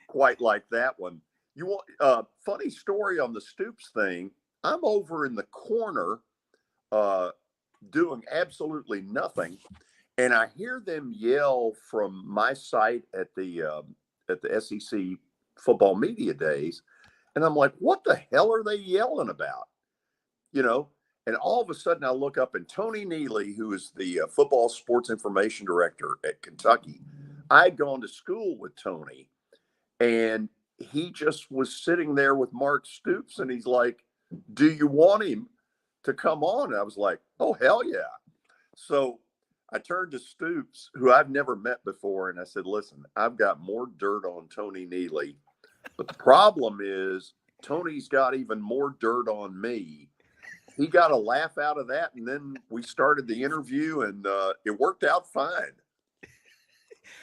quite like that one. You want funny story on the Stoops thing. I'm over in the corner doing absolutely nothing, and I hear them yell from my site at the SEC football media days, and I'm like, what the hell are they yelling about? You know, and all of a sudden I look up, and Tony Neely, who is the football sports information director at Kentucky, I'd gone to school with Tony, and he just was sitting there with Mark Stoops, and he's like, do you want him to come on? And I was like, oh, hell yeah. So I turned to Stoops, who I've never met before, and I said, listen, I've got more dirt on Tony Neely, but the problem is Tony's got even more dirt on me. He got a laugh out of that, and then we started the interview, and it worked out fine.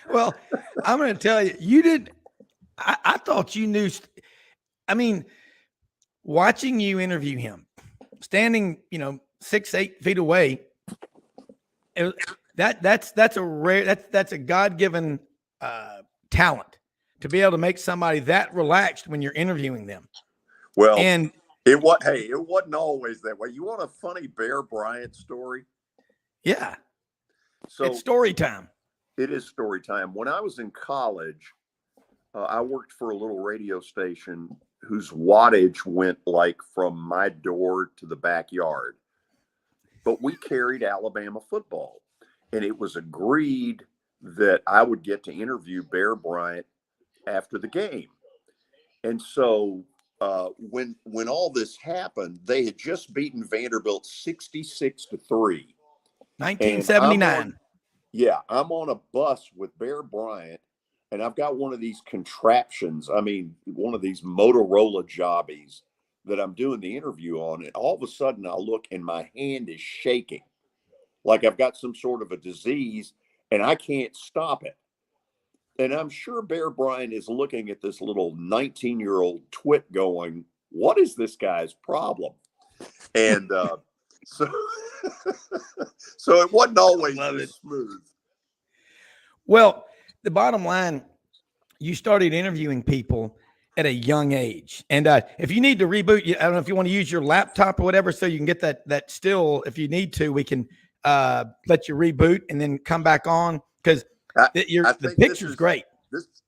Well, I'm going to tell you, you did. I thought you knew. I mean, watching you interview him, standing, 6-8 feet away, that's a rare, that's a God-given talent to be able to make somebody that relaxed when you're interviewing them. Well, and it wasn't always that way. You want a funny Bear Bryant story? Yeah. So it's story time. It is story time. When I was in college, I worked for a little radio station whose wattage went like from my door to the backyard. But we carried Alabama football, and it was agreed that I would get to interview Bear Bryant after the game. And so when all this happened, they had just beaten Vanderbilt 66-3. 1979. I'm on a bus with Bear Bryant, and I've got one of these contraptions. I mean, one of these Motorola jobbies that I'm doing the interview on. And all of a sudden I look and my hand is shaking like I've got some sort of a disease and I can't stop it. And I'm sure Bear Bryant is looking at this little 19-year-old twit going, what is this guy's problem? And so it wasn't always just smooth. Well, the bottom line, you started interviewing people at a young age. And if you need to reboot, I don't know if you want to use your laptop or whatever, so you can get that still. If you need to, we can let you reboot and then come back on, because the picture's great.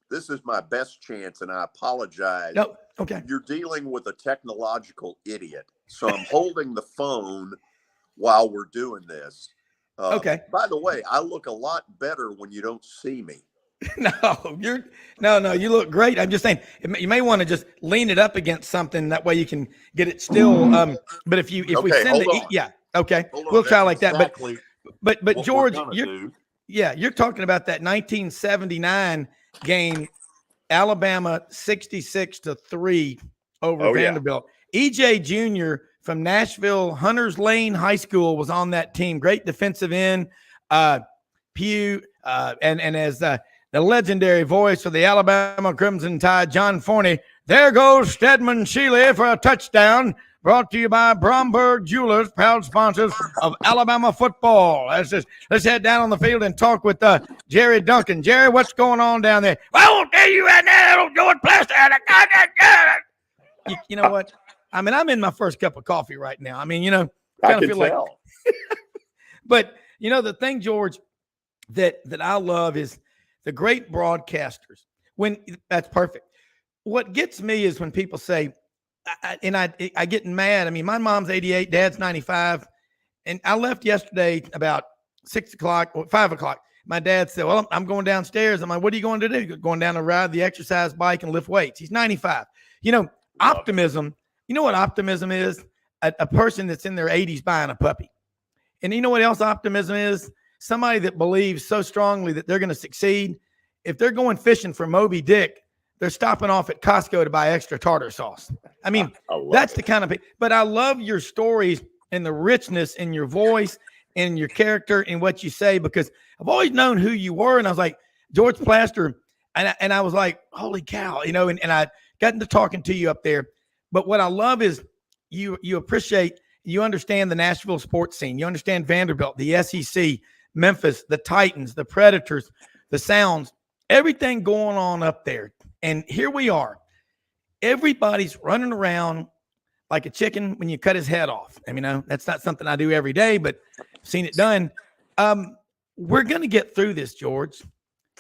This is my best chance, and I apologize. No, okay. You're dealing with a technological idiot. So I'm holding the phone while we're doing this. Okay. By the way, I look a lot better when you don't see me. No, you look great. I'm just saying, you may want to just lean it up against something. That way you can get it still. But if we send it, yeah. Okay. We'll try like that. But George, you're talking about that 1979 game, Alabama 66-3 over Vanderbilt. EJ Jr. from Nashville, Hunters Lane High School was on that team. Great defensive end. Pugh, and as the legendary voice of the Alabama Crimson Tide, John Forney, there goes Stedman Shealy for a touchdown. Brought to you by Bromberg Jewelers, proud sponsors of Alabama football. Let's head down on the field and talk with Jerry Duncan. Jerry, what's going on down there? I won't tell you right now. Don't go with Plaster. You know what? I mean, I'm in my first cup of coffee right now. I mean, I kind of feel like. But the thing, George, that I love is the great broadcasters. That's perfect. What gets me is when people say, I get mad. I mean, my mom's 88, dad's 95, and I left yesterday about 6 o'clock or 5 o'clock, My dad said, well, I'm going downstairs. I'm like, what are you going to do? Going down to ride the exercise bike and lift weights. He's 95. You know, optimism, you know what optimism is? A person that's in their 80s buying a puppy. And you know what else optimism is? Somebody that believes so strongly that they're going to succeed. If they're going fishing for Moby Dick, they're stopping off at Costco to buy extra tartar sauce. I mean, that's the kind of – but I love your stories and the richness in your voice and your character and what you say, because I've always known who you were. And I was like, George Plaster, and I was like, holy cow, you know, and I got into talking to you up there. But what I love is you appreciate – you understand the Nashville sports scene. You understand Vanderbilt, the SEC, Memphis, the Titans, the Predators, the Sounds, everything going on up there. And here we are. Everybody's running around like a chicken when you cut his head off. I mean, that's not something I do every day, but I've seen it done. We're going to get through this, George.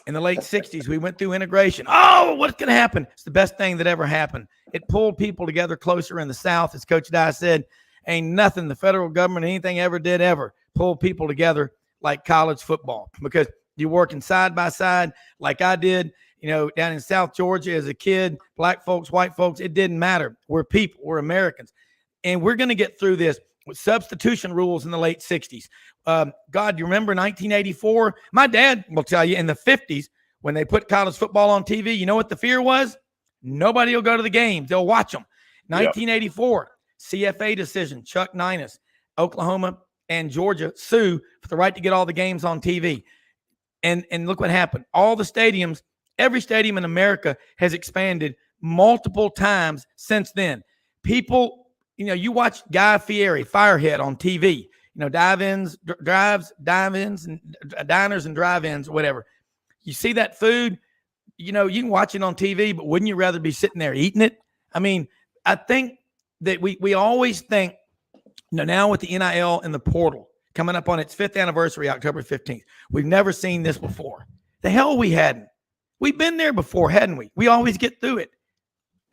In the late 60s, we went through integration. Oh, what's going to happen? It's the best thing that ever happened. It pulled people together closer in the South. As Coach Dye said, ain't nothing the federal government, anything ever did ever pull people together like college football, because you're working side by side like I did, you know, down in South Georgia as a kid, black folks, white folks, it didn't matter. We're people, we're Americans. And we're going to get through this with substitution rules in the late 60s. God, you remember 1984? My dad will tell you in the 50s, when they put college football on TV, you know what the fear was? Nobody will go to the games. They'll watch them. 1984. Yep. CFA decision, Chuck Ninus, Oklahoma and Georgia sue for the right to get all the games on TV. And look what happened. All the stadiums, every stadium in America has expanded multiple times since then. People, you know, you watch Guy Fieri, Firehead on TV, you know, dive-ins, dive-ins, and diners and drive-ins, or whatever. You see that food, you know, you can watch it on TV, but wouldn't you rather be sitting there eating it? I mean, I think that we always think, you know, now with the NIL and the portal coming up on its 5th anniversary, October 15th, we've never seen this before. The hell we hadn't. We've been there before, hadn't we? We always get through it.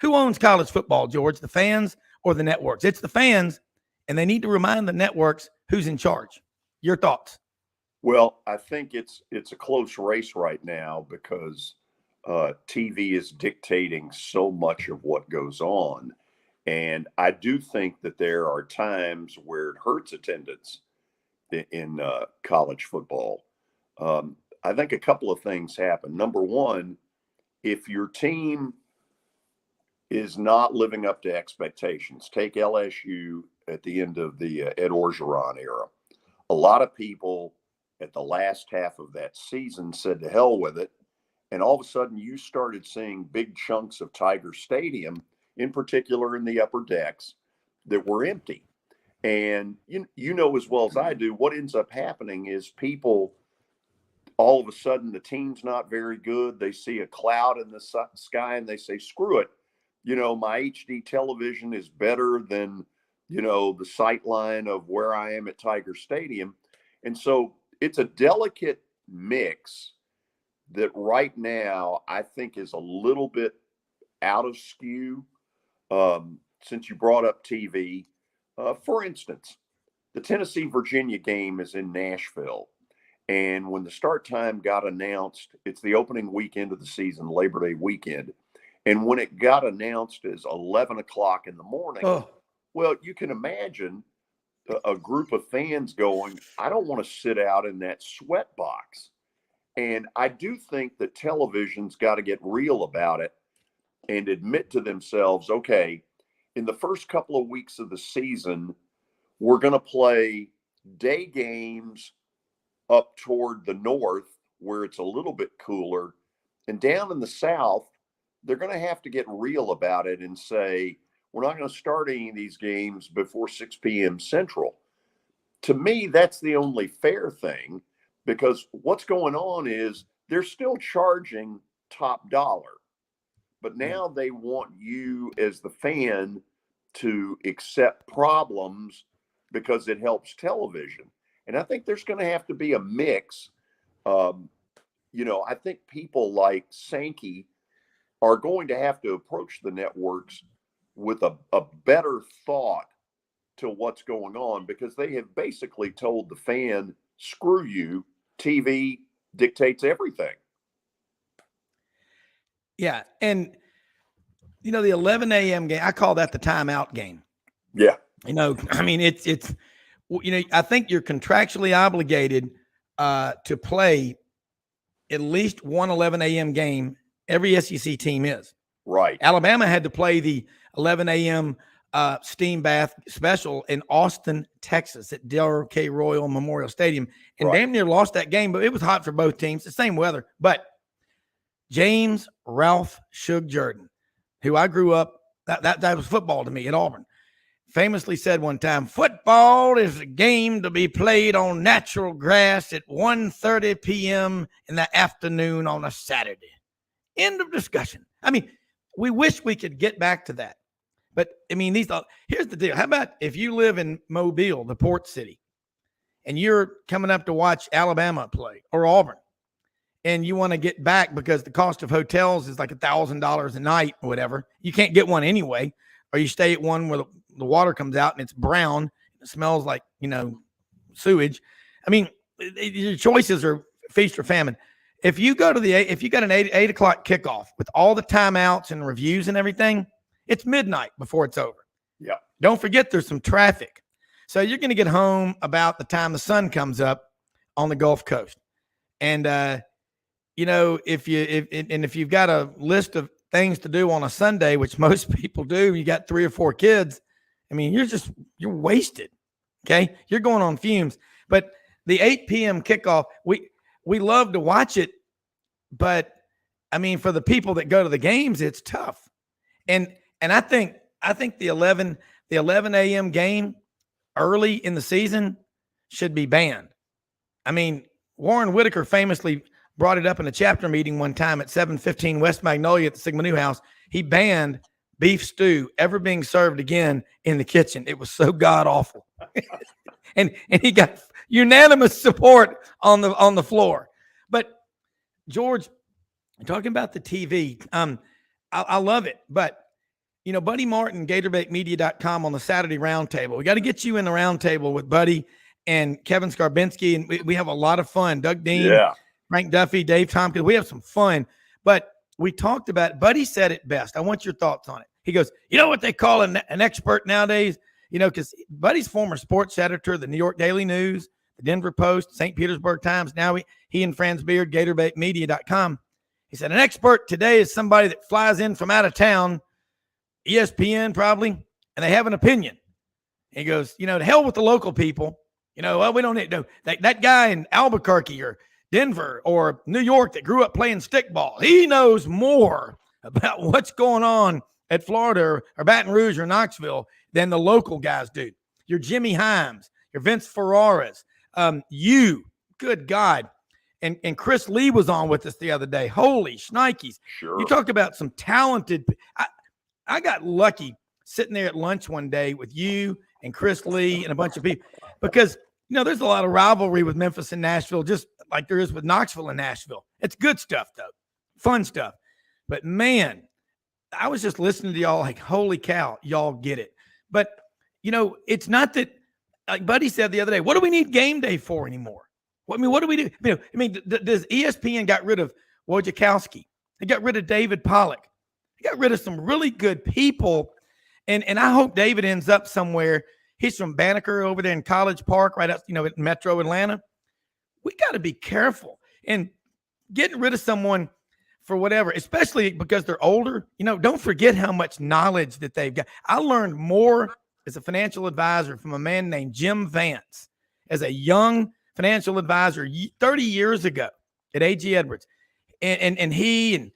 Who owns college football, George? The fans or the networks? It's the fans, and they need to remind the networks who's in charge. Your thoughts? Well, I think it's a close race right now because TV is dictating so much of what goes on. And I do think that there are times where it hurts attendance in college football. I think a couple of things happen. Number one, if your team is not living up to expectations, take LSU at the end of the Ed Orgeron era. A lot of people at the last half of that season said to hell with it. And all of a sudden you started seeing big chunks of Tiger Stadium, in particular in the upper decks, that were empty. And you know as well as I do, what ends up happening is people, all of a sudden the team's not very good. They see a cloud in the sky and they say, screw it. You know, my HD television is better than, you know, the sight line of where I am at Tiger Stadium. And so it's a delicate mix that right now I think is a little bit out of skew. Since you brought up TV, for instance, the Tennessee-Virginia game is in Nashville. And when the start time got announced, it's the opening weekend of the season, Labor Day weekend. And when it got announced as 11 o'clock in the morning, well, you can imagine a group of fans going, I don't want to sit out in that sweat box. And I do think that television's got to get real about it and admit to themselves, okay, in the first couple of weeks of the season, we're going to play day games up toward the north where it's a little bit cooler. And down in the south, they're going to have to get real about it and say, we're not going to start any of these games before 6 p.m. Central. To me, that's the only fair thing, because what's going on is they're still charging top dollar. But now they want you as the fan to accept problems because it helps television. And I think there's going to have to be a mix. You know, I think people like Sankey are going to have to approach the networks with a better thought to what's going on, because they have basically told the fan, screw you, TV, dictates everything. Yeah. And, the 11 a.m. game, I call that the timeout game. Yeah. I mean, it's I think you're contractually obligated to play at least one 11 a.m. game. Every SEC team is. Right. Alabama had to play the 11 a.m. Steam Bath Special in Austin, Texas at Del K Royal Memorial Stadium, and damn near lost that game, but it was hot for both teams, the same weather. But James Ralph Shug Jordan, who I grew up, that was football to me at Auburn, famously said one time, football is a game to be played on natural grass at 1:30 p.m. in the afternoon on a Saturday. End of discussion. I mean, we wish we could get back to that. But, I mean, here's the deal. How about if you live in Mobile, the port city, and you're coming up to watch Alabama play or Auburn, and you want to get back because the cost of hotels is like $1,000 a night or whatever. You can't get one anyway, or you stay at one where the water comes out and it's brown. It smells like, sewage. I mean, your choices are feast or famine. If you got an 8 o'clock kickoff with all the timeouts and reviews and everything, it's midnight before it's over. Yeah. Don't forget there's some traffic. So you're going to get home about the time the sun comes up on the Gulf Coast. And, if you've got a list of things to do on a Sunday, which most people do, you got 3 or 4 kids, I mean, you're wasted. Okay. You're going on fumes. But the 8 p.m. kickoff, we love to watch it, but I mean, for the people that go to the games, it's tough. And I think the 11 a.m. game early in the season should be banned. I mean, Warren Whitaker famously brought it up in a chapter meeting one time at 715 West Magnolia at the Sigma Newhouse. He banned beef stew ever being served again in the kitchen. It was so god awful. and he got unanimous support on the floor. But George, talking about the TV, I love it. But Buddy Martin, GatorbaitMedia.com on the Saturday roundtable. We got to get you in the roundtable with Buddy and Kevin Skarbinski, and we have a lot of fun. Doug Dean, Frank Duffy, Dave Tompkins. We have some fun. But we talked about, Buddy said it best. I want your thoughts on it. He goes, you know what they call an expert nowadays? Because Buddy's former sports editor, the New York Daily News, the Denver Post, St. Petersburg Times. Now he and Franz Beard, GatorbaitMedia.com. He said, an expert today is somebody that flies in from out of town, ESPN probably, and they have an opinion. He goes, to hell with the local people. Well, we don't need that guy in Albuquerque or Denver or New York that grew up playing stickball. He knows more about what's going on at Florida or Baton Rouge or Knoxville than the local guys do. Your Jimmy Himes, your Vince Ferraras, good God. And Chris Lee was on with us the other day. Holy shnikes. Sure. You talked about some talented. I got lucky sitting there at lunch one day with you and Chris Lee and a bunch of people because, there's a lot of rivalry with Memphis and Nashville, just like there is with Knoxville and Nashville. It's good stuff, though. Fun stuff. But, man, I was just listening to y'all like, holy cow, y'all get it. But, it's not that, like Buddy said the other day, what do we need game day for anymore? What do we do? Does ESPN got rid of Wojciechowski? They got rid of David Pollack. They got rid of some really good people. And I hope David ends up somewhere. He's from Banneker over there in College Park, right out, in Metro Atlanta. We got to be careful. And getting rid of someone for whatever, especially because they're older, don't forget how much knowledge that they've got. I learned more as a financial advisor from a man named Jim Vance as a young financial advisor 30 years ago at A.G. Edwards. And he and,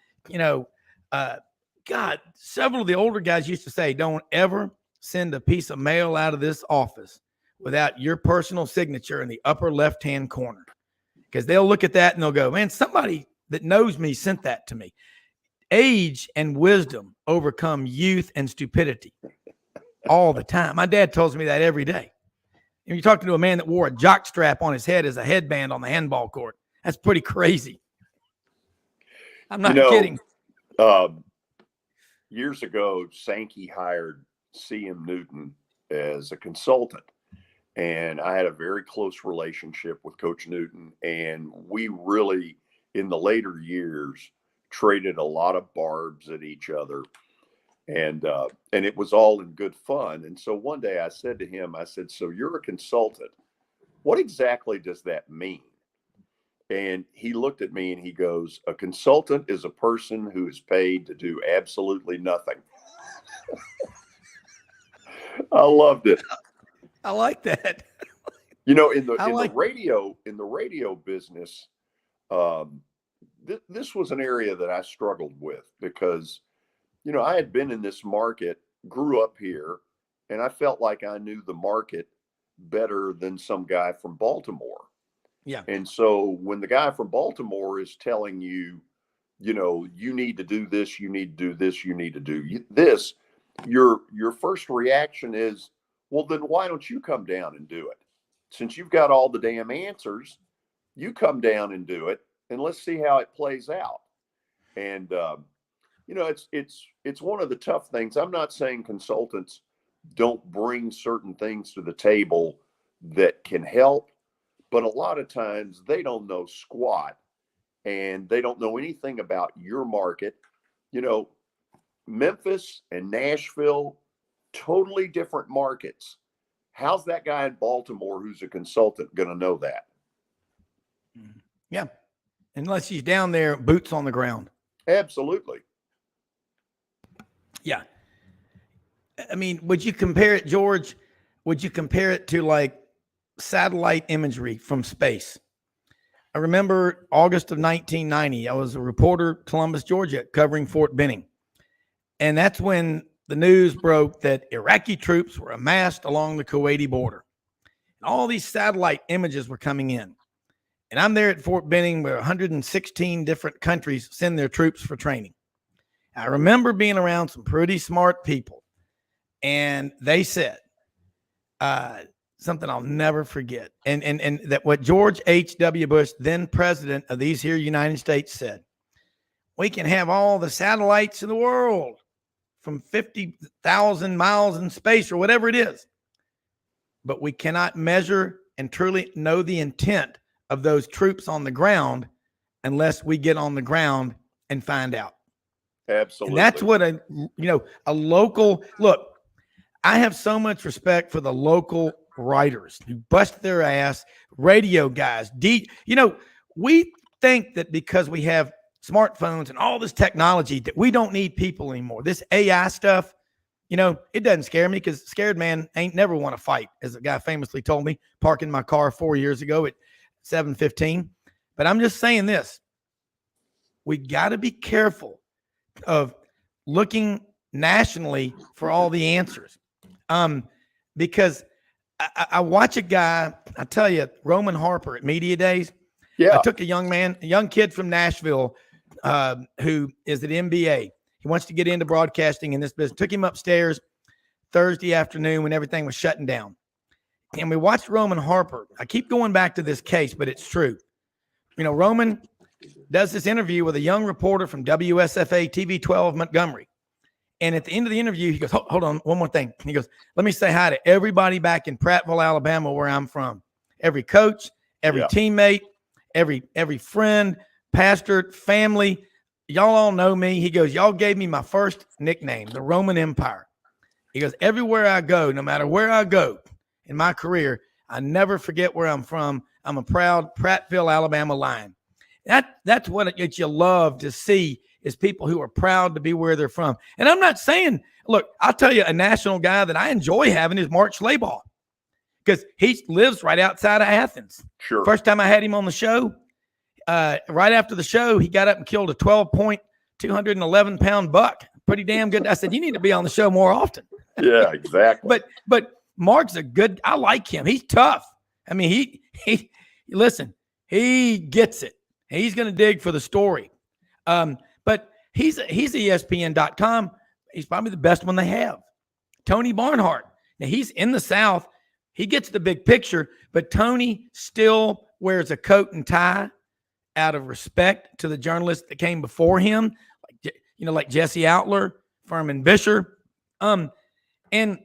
God, several of the older guys used to say, don't ever send a piece of mail out of this office without your personal signature in the upper left-hand corner. Because they'll look at that and they'll go, man, somebody that knows me sent that to me. Age and wisdom overcome youth and stupidity all the time. My dad tells me that every day. And you're talking to a man that wore a jock strap on his head as a headband on the handball court. That's pretty crazy. I'm not kidding. Years ago, Sankey hired C.M. Newton as a consultant. And I had a very close relationship with Coach Newton. And we really, in the later years, traded a lot of barbs at each other. And it was all in good fun. And so one day I said to him, I said, "So you're a consultant. What exactly does that mean?" And he looked at me and he goes, "A consultant is a person who is paid to do absolutely nothing." I loved it. I like that. You know, in the radio business, this was an area that I struggled with because, you know, I had been in this market, grew up here, and I felt like I knew the market better than some guy from Baltimore. Yeah. And so when the guy from Baltimore is telling you, you know, you need to do this, you need to do this, you need to do this, your first reaction is, well, then why don't you come down and do it? Since you've got all the damn answers, you come down and do it, and let's see how it plays out. And you know, it's one of the tough things. I'm not saying consultants don't bring certain things to the table that can help, but a lot of times they don't know squat and they don't know anything about your market. You know, Memphis and Nashville, totally different markets. How's that guy in Baltimore who's a consultant going to know that? Yeah. Unless he's down there, boots on the ground. Absolutely. Yeah. I mean, would you compare it, George? Would you compare it to like satellite imagery from space? I remember August of 1990. I was a reporter, Columbus, Georgia, covering Fort Benning. And that's when the news broke that Iraqi troops were amassed along the Kuwaiti border. And all these satellite images were coming in. And I'm there at Fort Benning where 116 different countries send their troops for training. I remember being around some pretty smart people. And they said something I'll never forget. And that what George H.W. Bush, then president of these here United States, said, we can have all the satellites in the world from 50,000 miles in space or whatever it is, but we cannot measure and truly know the intent of those troops on the ground unless we get on the ground and find out. Absolutely. And that's what a local look. I have so much respect for the local writers who bust their ass, radio guys. We think that because we have smartphones and all this technology that we don't need people anymore. This AI stuff, it doesn't scare me because scared man ain't never want to fight, as a guy famously told me, parking my car 4 years ago at 7:15. But I'm just saying this. We got to be careful of looking nationally for all the answers. Because I watch a guy, I tell you, Roman Harper at Media Days. Yeah. I took a young kid from Nashville who is at MBA. He wants to get into broadcasting in this business. Took him upstairs Thursday afternoon when everything was shutting down. And we watched Roman Harper. I keep going back to this case, but it's true. Roman does this interview with a young reporter from WSFA TV 12 Montgomery. And at the end of the interview, he goes, hold on, one more thing. He goes, let me say hi to everybody back in Prattville, Alabama, where I'm from. Every coach, every teammate, every friend, pastor, family. Y'all all know me. He goes, y'all gave me my first nickname, the Roman Empire. He goes, everywhere I go, no matter where I go in my career, I never forget where I'm from. I'm a proud Prattville, Alabama Lion. That's what you love to see is people who are proud to be where they're from. And I'm not saying, look, I'll tell you a national guy that I enjoy having is Mark Schleybaugh because he lives right outside of Athens. Sure. First time I had him on the show, right after the show, he got up and killed a 12-point, 211-pound buck. Pretty damn good. I said, you need to be on the show more often. Yeah, exactly. But Mark's I like him. He's tough. I mean, listen, he gets it. He's going to dig for the story. But he's ESPN.com. He's probably the best one they have. Tony Barnhart. Now, he's in the South. He gets the big picture, but Tony still wears a coat and tie out of respect to the journalists that came before him, like Jesse Outler, Furman Bisher. And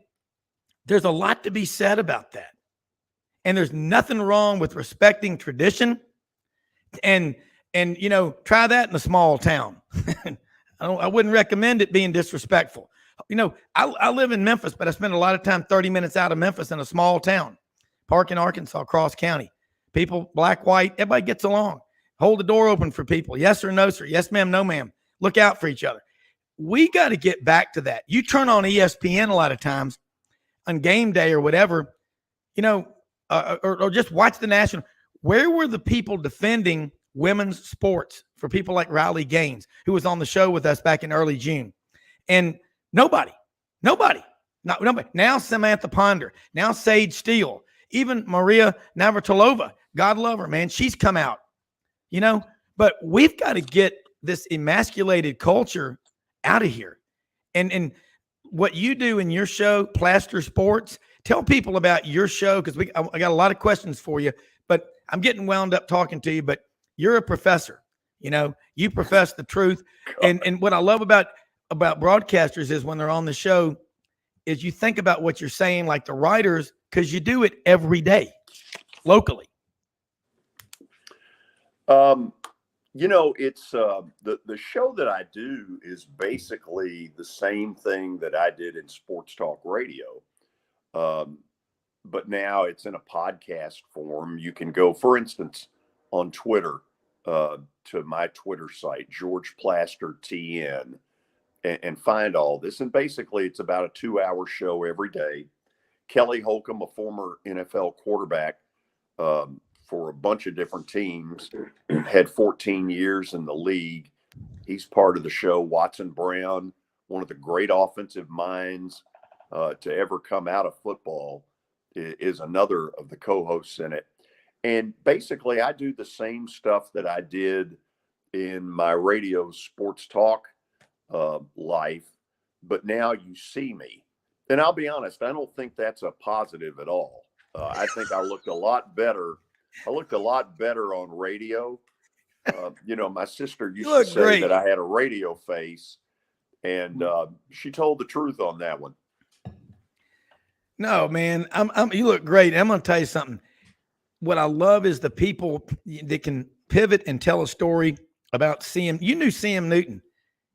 there's a lot to be said about that. And there's nothing wrong with respecting tradition. And try that in a small town. I wouldn't recommend it being disrespectful. I live in Memphis, but I spend a lot of time 30 minutes out of Memphis in a small town, Parkin, Arkansas, Cross County. People, black, white, everybody gets along. Hold the door open for people. Yes or no, sir. Yes, ma'am. No, ma'am. Look out for each other. We got to get back to that. You turn on ESPN a lot of times on game day or whatever, or just watch the national. Where were the people defending women's sports for people like Riley Gaines, who was on the show with us back in early June? And nobody. Now Samantha Ponder, now Sage Steele, even Maria Navratilova. God love her, man. She's come out, but we've got to get this emasculated culture out of here. And what you do in your show, Plaster Sports, tell people about your show, because I got a lot of questions for you, but I'm getting wound up talking to you, but you're a professor, you profess the truth. And what I love about broadcasters is when they're on the show is you think about what you're saying, like the writers, because you do it every day locally. It's the show that I do is basically the same thing that I did in sports talk radio. But now it's in a podcast form. You can go, for instance, on Twitter, to my Twitter site, George Plaster TN, and find all this. And basically it's about a 2-hour show every day. Kelly Holcomb, a former NFL quarterback, for a bunch of different teams, had 14 years in the league. He's part of the show. Watson Browne, one of the great offensive minds to ever come out of football, is another of the co-hosts in it. And basically, I do the same stuff that I did in my radio sports talk life, but now you see me. And I'll be honest, I don't think that's a positive at all. I think I looked a lot better. I looked a lot better on radio. My sister used to say great. that I had a radio face, and she told the truth on that one. No, man, you look great. I'm going to tell you something. What I love is the people that can pivot and tell a story about CM. You knew CM Newton.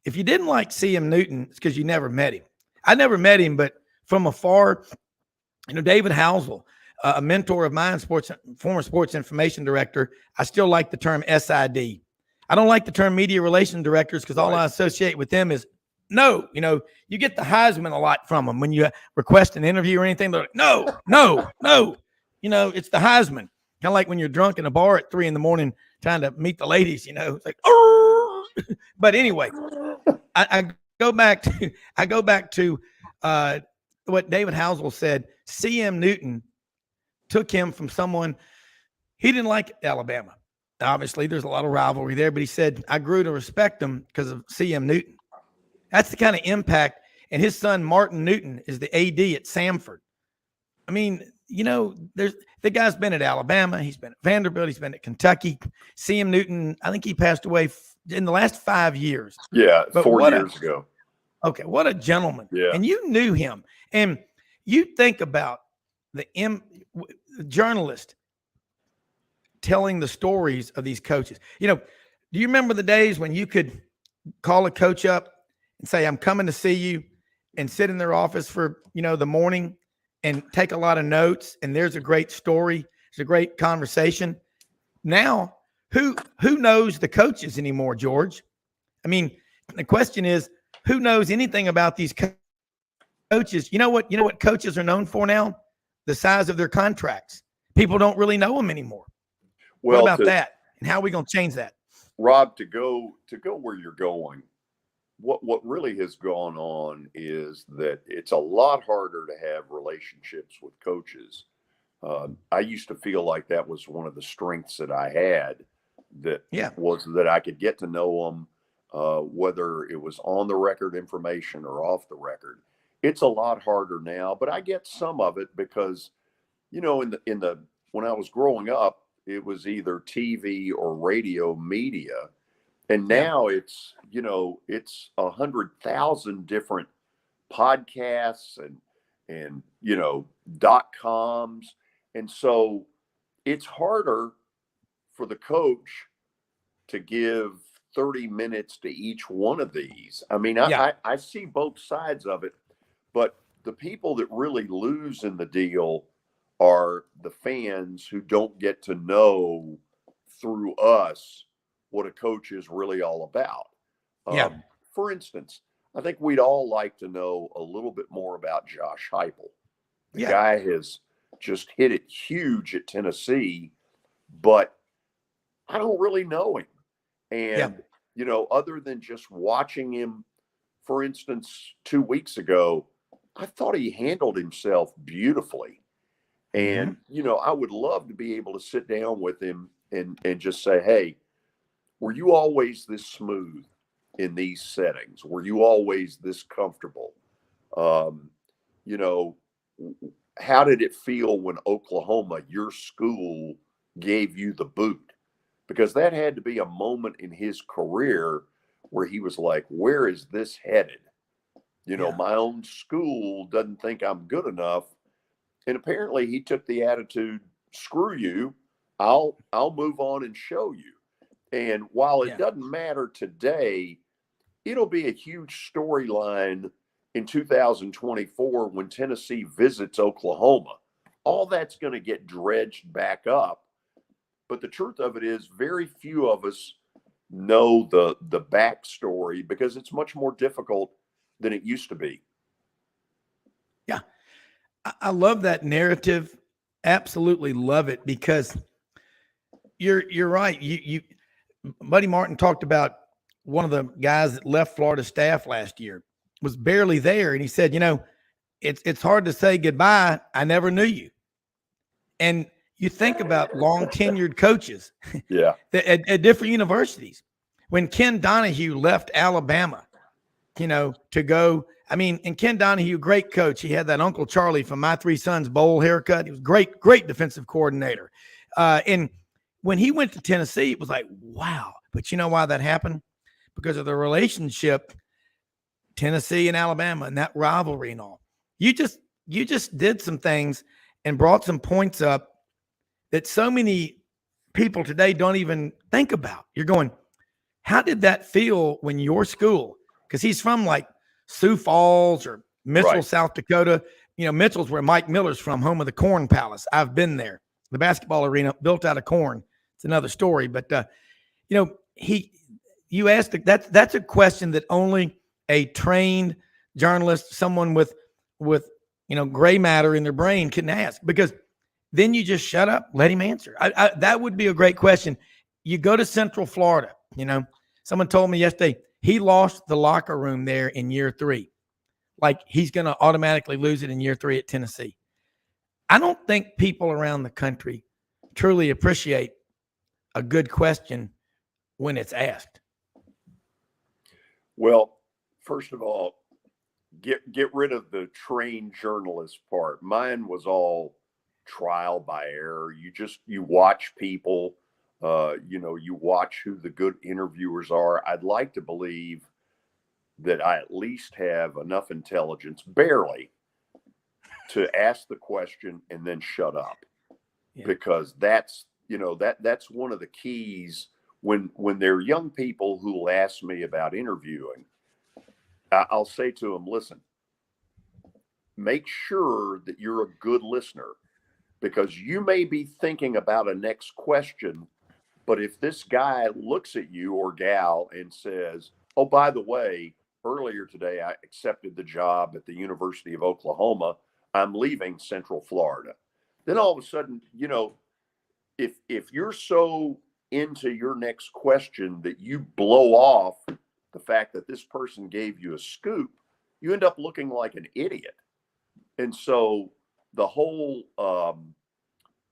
If you didn't like CM Newton, it's because you never met him. I never met him, but from afar, David Housel, a mentor of mine, former sports information director, I still like the term SID. I don't like the term media relation directors because all I associate with them is no. You get the Heisman a lot from them when you request an interview or anything. They're like, no. It's the Heisman. Kind of like when you're drunk in a bar at 3 a.m. trying to meet the ladies. It's like, oh. But anyway, I go back to what David Housel said. CM Newton took him from someone he didn't like Alabama. Obviously, there's a lot of rivalry there, but he said, I grew to respect him because of CM Newton. That's the kind of impact. And his son, Martin Newton, is the AD at Samford. I mean, the guy's been at Alabama. He's been at Vanderbilt. He's been at Kentucky. CM Newton, I think he passed away in the last 5 years. Yeah, but 4 years ago. Okay, what a gentleman. Yeah. And you knew him. And you think about the journalist telling the stories of these coaches. Do you remember the days when you could call a coach up and say, I'm coming to see you, and sit in their office for, the morning and take a lot of notes, and there's a great story. It's a great conversation. Now, who knows the coaches anymore, George? I mean, the question is, who knows anything about these coaches? You know what coaches are known for now? The size of their contracts. People don't really know them anymore. Well, what about that? And how are we going to change that? Rob, to go where you're going, what really has gone on is that it's a lot harder to have relationships with coaches. I used to feel like that was one of the strengths that I had, was that I could get to know them, whether it was on the record information or off the record. It's a lot harder now, but I get some of it because, when I was growing up, it was either TV or radio media. And now it's 100,000 different podcasts and .coms. And so it's harder for the coach to give 30 minutes to each one of these. I mean, I see both sides of it, but the people that really lose in the deal are the fans who don't get to know through us what a coach is really all about. For instance, I think we'd all like to know a little bit more about Josh Heupel. The guy has just hit it huge at Tennessee, but I don't really know him. And, you know, other than just watching him, for instance, 2 weeks ago, I thought he handled himself beautifully. And, you know, I would love to be able to sit down with him and just say, hey, were you always this smooth in these settings? Were you always this comfortable? You know, how did it feel when Oklahoma, your school, gave you the boot? Because that had to be a moment in his career where he was like, where is this headed? You know, my own school doesn't think I'm good enough. And apparently he took the attitude, screw you, I'll move on and show you. And while it doesn't matter today, it'll be a huge storyline in 2024 when Tennessee visits Oklahoma. All that's going to get dredged back up. But the truth of it is very few of us know the backstory because it's much more difficult than it used to be. Yeah. I love that narrative. Absolutely love it because you're right. You Buddy Martin talked about one of the guys that left Florida staff last year was barely there. And he said, you know, it's hard to say goodbye. I never knew you. And you think about long tenured coaches at different universities. When Ken Donahue left Alabama, you know, to go, I mean, and Ken Donahue, great coach. He had that Uncle Charlie from My Three Sons bowl haircut. He was great defensive coordinator. And when he went to Tennessee, it was like, wow. But you know why that happened? Because of the relationship, Tennessee and Alabama and that rivalry and all. You just did some things and brought some points up that so many people today don't even think about. You're going, how did that feel when your school, because he's from like Sioux Falls or Mitchell, South Dakota. You know, Mitchell's where Mike Miller's from, home of the Corn Palace. I've been there. The basketball arena built out of corn. It's another story. But, you know, you asked, that's a question that only a trained journalist, someone with, you know, gray matter in their brain can ask, because then you just shut up, let him answer. That would be a great question. You go to Central Florida, you know, someone told me yesterday, he lost the locker room there in year 3. Like he's going to automatically lose it in year 3 at Tennessee. I don't think people around the country truly appreciate a good question when it's asked. Well, First of all, get rid of the trained journalist part. Mine was all trial by error. You watch people, you know, you watch who the good interviewers are. I'd like to believe that I at least have enough intelligence, barely, to ask the question and then shut up. Because that's, you know, that's one of the keys when there are young people who will ask me about interviewing. I'll say to them, listen, make sure that you're a good listener, because you may be thinking about a next question, but if this guy looks at you or gal and says, oh, by the way, earlier today, I accepted the job at the University of Oklahoma. I'm leaving Central Florida. Then all of a sudden, you know, if you're so into your next question that you blow off the fact that this person gave you a scoop, you end up looking like an idiot. And so the whole,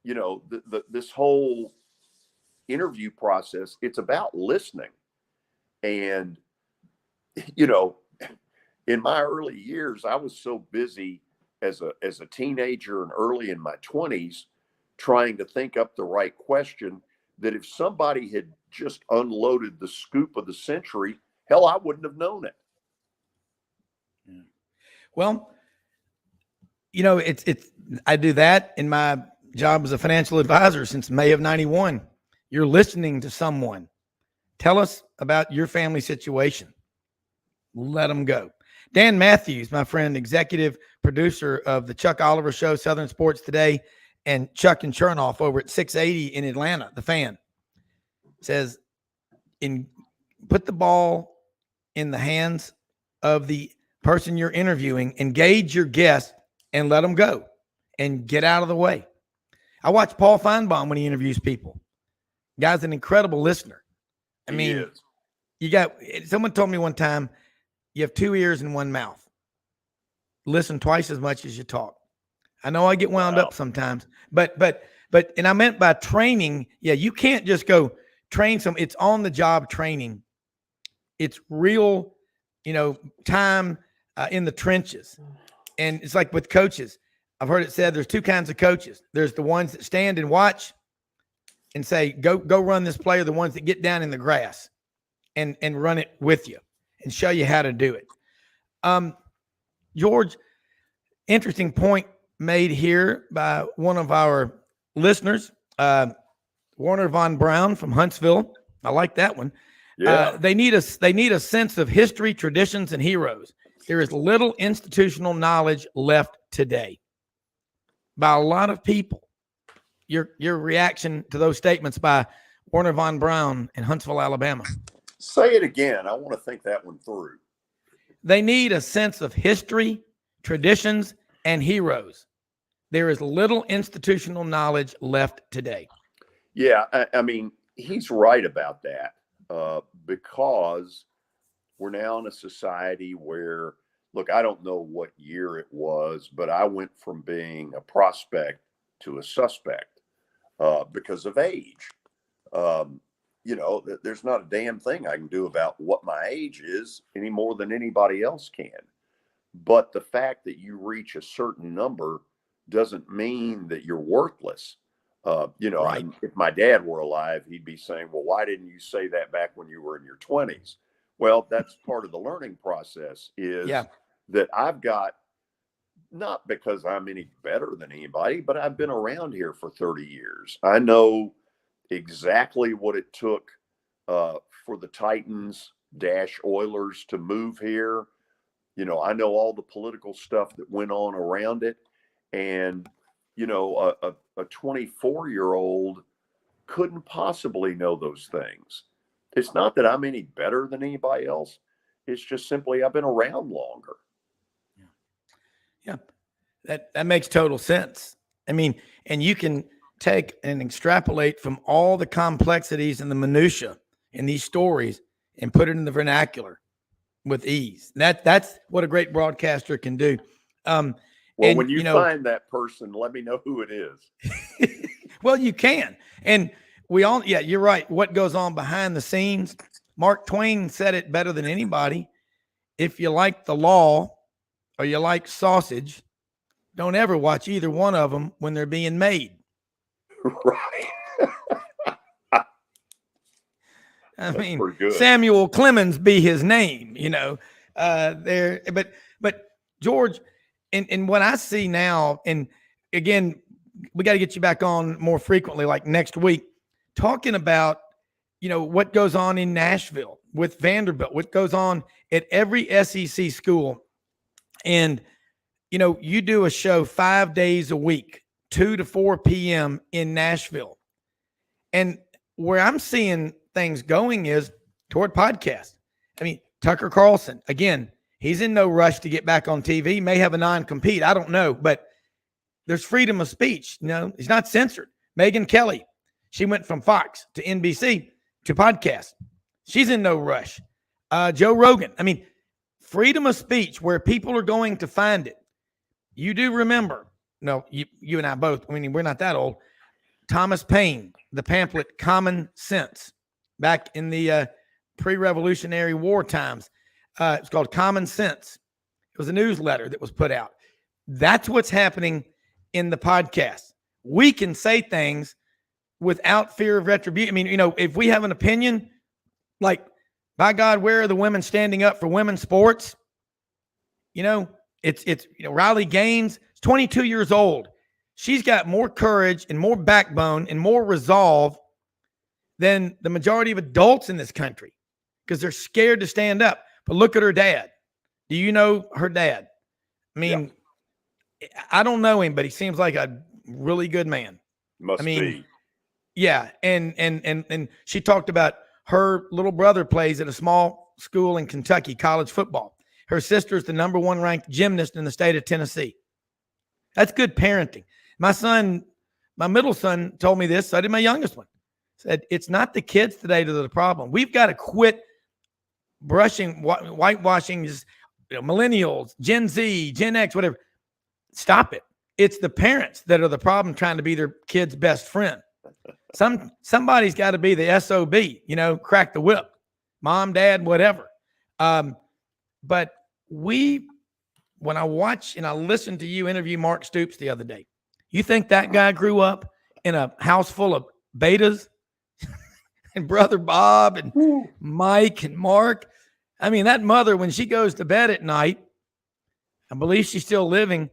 you know, this whole interview process, it's about listening. And, you know, in my early years, I was so busy as a teenager and early in my 20s trying to think up the right question that if somebody had just unloaded the scoop of the century, hell, I wouldn't have known it. Yeah. Well, you know, it's I do that in my job as a financial advisor since May of 91. You're listening to someone. Tell us about your family situation. Let them go. Dan Matthews, my friend, executive producer of the Chuck Oliver Show, Southern Sports Today, and Chuck and Chernoff over at 680 in Atlanta, the Fan, says, put the ball in the hands of the person you're interviewing, engage your guest, and let them go and get out of the way. I watch Paul Feinbaum when he interviews people. Guy's an incredible listener. I mean, someone told me one time, you have 2 ears and 1 mouth. Listen twice as much as you talk. I know I get wound up sometimes, but and I meant by training, you can't just go train it's on the job training. It's real, time in the trenches. And it's like with coaches. I've heard it said there's 2 kinds of coaches. There's the ones that stand and watch and say, go run this play, or the ones that get down in the grass and run it with you and show you how to do it. George, interesting point made here by one of our listeners, Warner Von Browne from Huntsville. I like that one. Yeah. They need a sense of history, traditions, and heroes. There is little institutional knowledge left today by a lot of people. Your reaction to those statements by Warner Von Browne in Huntsville, Alabama. Say it again. I want to think that one through. They need a sense of history, traditions, and heroes. There is little institutional knowledge left today. Yeah, I mean, he's right about that because we're now in a society where, look, I don't know what year it was, but I went from being a prospect to a suspect because of age. There's not a damn thing I can do about what my age is any more than anybody else can. But the fact that you reach a certain number doesn't mean that you're worthless. Right. If my dad were alive, he'd be saying, well, why didn't you say that back when you were in your 20s? Well, that's part of the learning process that I've got, not because I'm any better than anybody, but I've been around here for 30 years. I know exactly what it took for the Titans - Oilers to move here. I know all the political stuff that went on around it. And, a 24-year-old couldn't possibly know those things. It's not that I'm any better than anybody else. It's just simply I've been around longer. Yeah. That makes total sense. I mean, and you can take and extrapolate from all the complexities and the minutia in these stories and put it in the vernacular with ease. That's what a great broadcaster can do. Well, when you find that person, let me know who it is. Well, you can. And we all, you're right. What goes on behind the scenes? Mark Twain said it better than anybody. If you like the law or you like sausage, don't ever watch either one of them when they're being made. Right. I mean, Samuel Clemens be his name, but George, and what I see now, and again, we got to get you back on more frequently, like next week, talking about, what goes on in Nashville with Vanderbilt, what goes on at every SEC school. And, you do a show 5 days a week, 2 to 4 p.m. in Nashville. And where I'm seeing things going is toward podcasts. I mean, Tucker Carlson, again, he's in no rush to get back on TV, may have a non-compete. I don't know, but there's freedom of speech. He's not censored. Megyn Kelly, she went from Fox to NBC to podcast. She's in no rush. Joe Rogan. I mean, freedom of speech where people are going to find it. You do remember, you and I both, I mean, we're not that old. Thomas Paine, the pamphlet Common Sense, back in the pre-Revolutionary War times. It's called Common Sense. It was a newsletter that was put out. That's what's happening in the podcast. We can say things without fear of retribution. I mean, if we have an opinion, like, by God, where are the women standing up for women's sports? It's Riley Gaines, 22 years old. she's got more courage and more backbone and more resolve than the majority of adults in this country because they're scared to stand up. But look at her dad. Do you know her dad? I mean, I don't know him, but he seems like a really good man. Must be. Yeah. And she talked about her little brother plays at a small school in Kentucky, college football. Her sister's the number 1 ranked gymnast in the state of Tennessee. That's good parenting. My middle son told me this. So did my youngest one. Said, it's not the kids today that are the problem. We've got to quit whitewashing millennials, Gen Z, Gen X, whatever. Stop it. It's the parents that are the problem trying to be their kid's best friend. Somebody's got to be the SOB, crack the whip, mom, dad, whatever. But when I watch and I listened to you interview Mark Stoops the other day, you think that guy grew up in a house full of betas and brother Bob and Mike and Mark? I mean, that mother, when she goes to bed at night, I believe she's still living.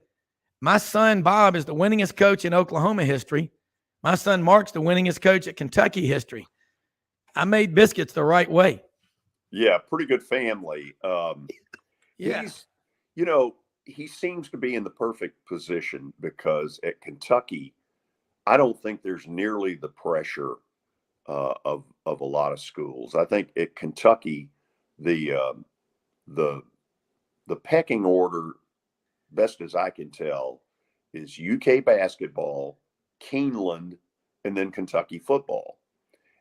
My son Bob is the winningest coach in Oklahoma history. My son Mark's the winningest coach at Kentucky history. I made biscuits the right way. Yeah, pretty good family. Yeah. He seems to be in the perfect position because at Kentucky, I don't think there's nearly the pressure of a lot of schools. I think at Kentucky, the pecking order, best as I can tell, is UK basketball, Keeneland, and then Kentucky football.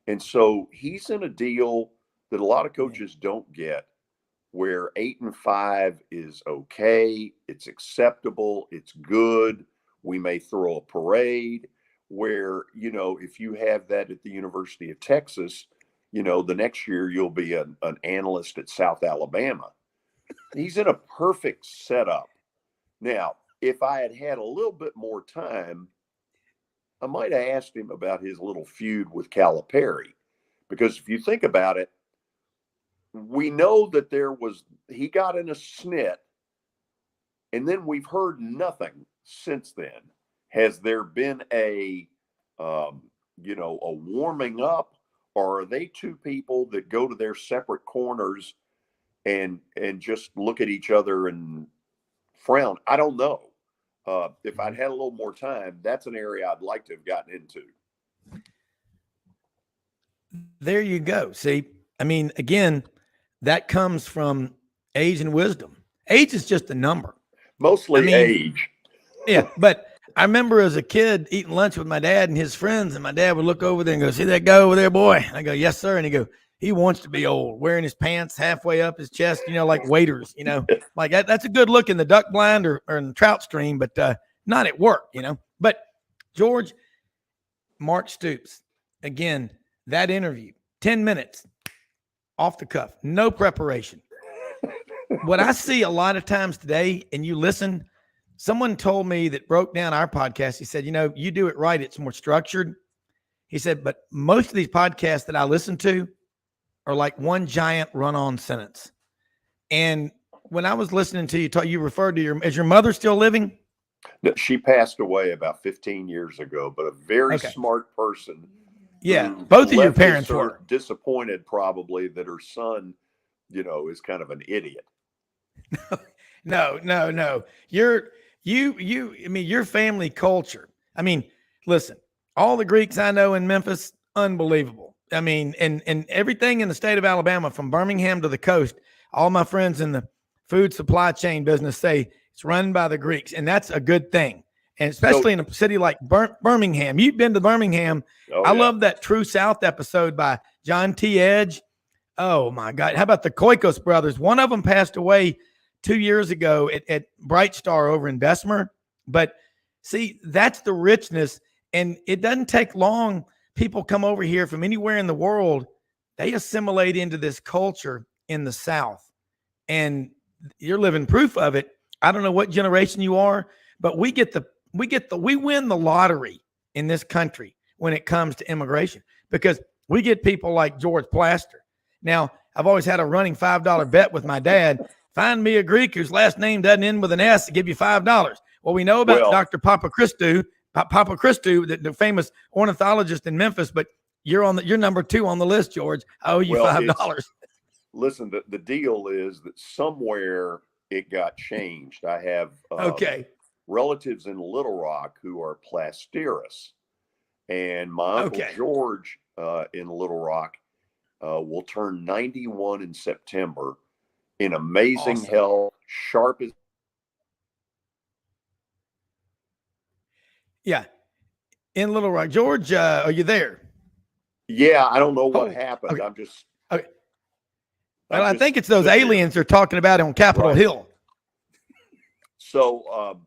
And so he's in a deal that a lot of coaches don't get, where 8-5 is okay, it's acceptable, it's good. We may throw a parade where, if you have that at the University of Texas, the next year you'll be an analyst at South Alabama. He's in a perfect setup. Now, if I had had a little bit more time, I might have asked him about his little feud with Calipari, because if you think about it, we know that he got in a snit, and then we've heard nothing since then. Has there been a warming up, or are they two people that go to their separate corners and just look at each other and frown? I don't know. If I'd had a little more time, that's an area I'd like to have gotten into. There you go. See, I mean, again, that comes from age and wisdom. Age is just a number. Mostly age. Yeah, but I remember as a kid eating lunch with my dad and his friends, and my dad would look over there and go, "See that guy over there, boy?" And I go, "Yes, sir." And he go, "He wants to be old, wearing his pants halfway up his chest, like waiters, like that's a good look in the duck blind or in the trout stream, but not at work, But George, Mark Stoops, again, that interview, 10 minutes off the cuff, no preparation. What I see a lot of times today, and you listen, someone told me that broke down our podcast. He said, you do it right, it's more structured. He said, but most of these podcasts that I listen to are like one giant run-on sentence. And when I was listening to you talk, you referred to is your mother still living? No, she passed away about 15 years ago, but a very smart person. Yeah, both of your parents were disappointed probably that her son, is kind of an idiot. No. Your family culture. I mean, listen, all the Greeks I know in Memphis, unbelievable. I mean, and everything in the state of Alabama, from Birmingham to the coast, all my friends in the food supply chain business say it's run by the Greeks, and that's a good thing. And especially in a city like Birmingham. You've been to Birmingham. I love that True South episode by John T. Edge. Oh, my God. How about the Koikos brothers? One of them passed away 2 years ago at Bright Star over in Bessemer. But see, that's the richness. And it doesn't take long. People come over here from anywhere in the world. They assimilate into this culture in the South. And you're living proof of it. I don't know what generation you are, but we win the lottery in this country when it comes to immigration, because we get people like George Plaster. Now, I've always had a running $5 bet with my dad. Find me a Greek whose last name doesn't end with an S to give you $5. Well, we know about Dr. Papachristou, Papa Christou, the famous ornithologist in Memphis, but you're number 2 on the list, George. I owe you $5. Listen, the deal is that somewhere it got changed. I have relatives in Little Rock who are Plasteris, and my Uncle George in Little Rock will turn 91 in September, in amazing health, sharp as. Yeah, in Little Rock. George, are you there? Yeah, I don't know what happened. Okay. I'm just. Okay. Well, I think it's those aliens they're talking about on Capitol Hill. So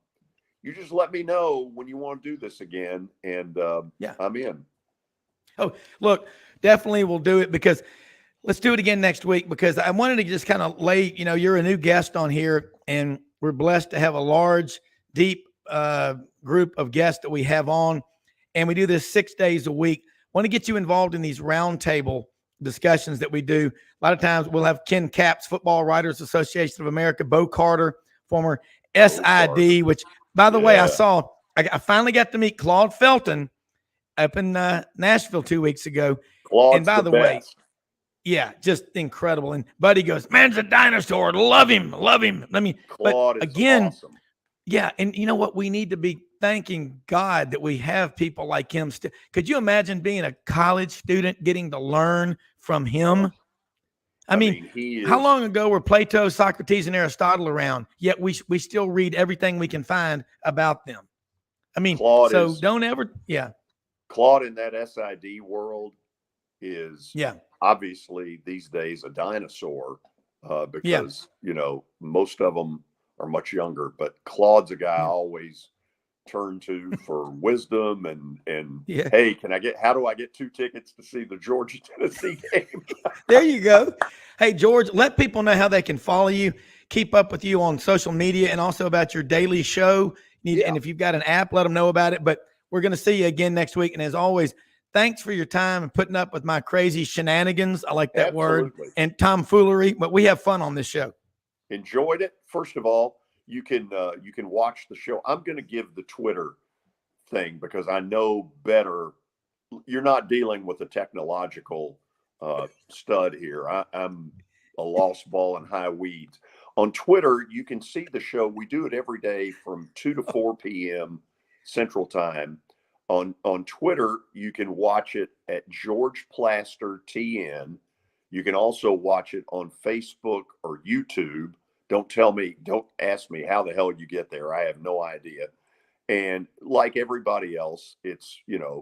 you just let me know when you want to do this again, and I'm in. Oh, look, definitely we'll do it, because let's do it again next week, because I wanted to just kind of lay, you're a new guest on here, and we're blessed to have a large, deep group of guests that we have on, and we do this 6 days a week. Want to get you involved in these roundtable discussions that we do. A lot of times we'll have Ken Capps, Football Writers Association of America, Bo Carter, former SID, which, by the way, I finally got to meet Claude Felton up in Nashville 2 weeks ago. Claude's and by the way, just incredible. And Buddy goes, man's a dinosaur. Love him. I mean, Claude but again, is awesome. Yeah, and you know what? We need to be thanking God that we have people like him. Could you imagine being a college student getting to learn from him? I mean how long ago were Plato, Socrates, and Aristotle around? Yet we still read everything we can find about them. I mean, Claude Claude in that SID world is obviously these days a dinosaur because most of them are much younger, but Claude's a guy I always turn to for wisdom and hey, how do I get 2 tickets to see the Georgia Tennessee game? There you go. Hey, George, let people know how they can follow you, keep up with you on social media, and also about your daily show. And if you've got an app, let them know about it. But we're going to see you again next week. And as always, thanks for your time and putting up with my crazy shenanigans. I like that word, and tomfoolery, but we have fun on this show. Enjoyed it. First of all, you can watch the show. I'm going to give the Twitter thing because I know better. You're not dealing with a technological stud here. I'm a lost ball in high weeds. On Twitter, you can see the show. We do it every day from 2 to 4 p.m. Central Time. On Twitter, you can watch it at George Plaster TN. You can also watch it on Facebook or YouTube. Don't ask me how the hell you get there. I have no idea. And like everybody else, it's,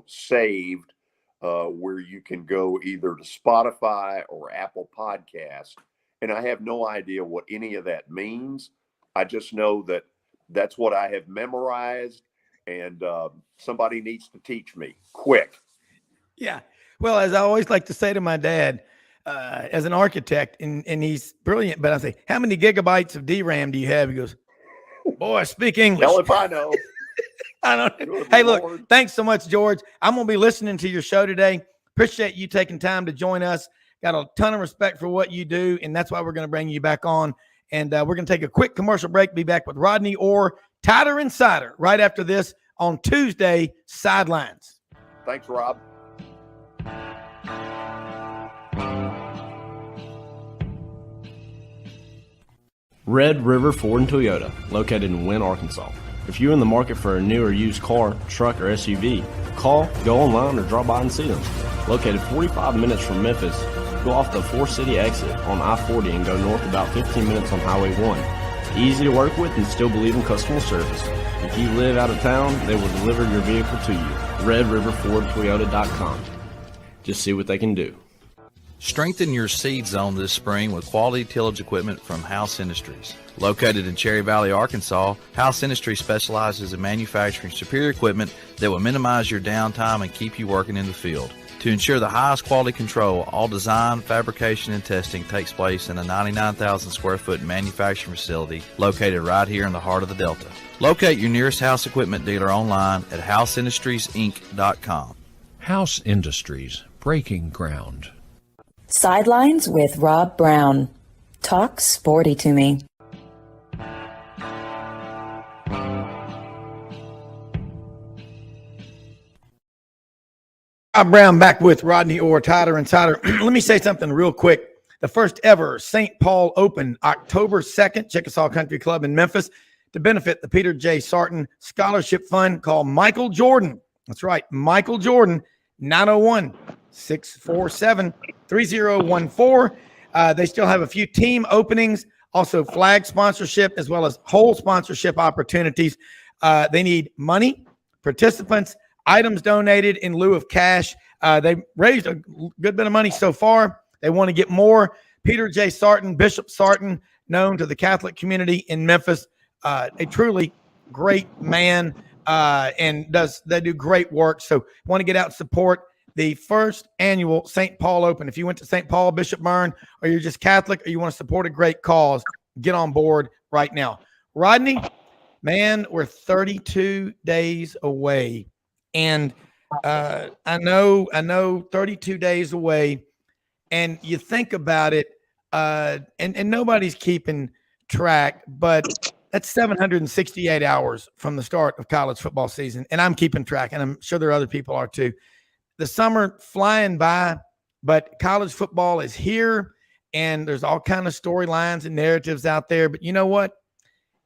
saved where you can go either to Spotify or Apple Podcast. And I have no idea what any of that means. I just know that that's what I have memorized, and somebody needs to teach me quick. Yeah. Well, as I always like to say to my dad, as an architect, and he's brilliant, but I say, how many gigabytes of DRAM do you have? He goes, boy, speak English. Hell if I know. I don't know. Hey, look, thanks so much, George. I'm going to be listening to your show today. Appreciate you taking time to join us. Got a ton of respect for what you do, and that's why we're going to bring you back on. And we're going to take a quick commercial break, be back with Rodney or Tighter Insider right after this on Tuesday, Sidelines. Thanks, Rob. Red River Ford and Toyota, located in Wynne, Arkansas. If you're in the market for a new or used car, truck, or SUV, call, go online, or drop by and see them. Located 45 minutes from Memphis, go off the 4-city exit on I-40 and go north about 15 minutes on Highway 1. Easy to work with and still believe in customer service. If you live out of town, they will deliver your vehicle to you. RedRiverFordToyota.com. Just see what they can do. Strengthen your seed zone this spring with quality tillage equipment from House Industries. Located in Cherry Valley, Arkansas, House Industries specializes in manufacturing superior equipment that will minimize your downtime and keep you working in the field. To ensure the highest quality control, all design, fabrication, and testing takes place in a 99,000 square foot manufacturing facility located right here in the heart of the Delta. Locate your nearest House equipment dealer online at houseindustriesinc.com. House Industries, breaking ground. Sidelines with Rob Browne. Talk sporty to me. I'm Browne, back with Rodney or Tyler and Tyler. Let me say something real quick. The first ever St. Paul Open, October 2nd, Chickasaw Country Club in Memphis, to benefit the Peter J. Sarton Scholarship Fund. Call Michael Jordan. That's right, Michael Jordan, 901-647-3014. They still have a few team openings, also flag sponsorship, as well as whole sponsorship opportunities. They need money, participants, items donated in lieu of cash. They raised a good bit of money so far. They want to get more. Peter J. Sarton, Bishop Sarton, known to the Catholic community in Memphis, a truly great man, and they do great work. So want to get out and support the first annual St. Paul Open. If you went to St. Paul, Bishop Browne, or you're just Catholic, or you want to support a great cause, get on board right now. Rodney, man, we're 32 days away. And I know 32 days away, and you think about it, and nobody's keeping track, but that's 768 hours from the start of college football season. And I'm keeping track, and I'm sure there are other people are too. The summer flying by, but college football is here, and there's all kind of storylines and narratives out there. But you know what?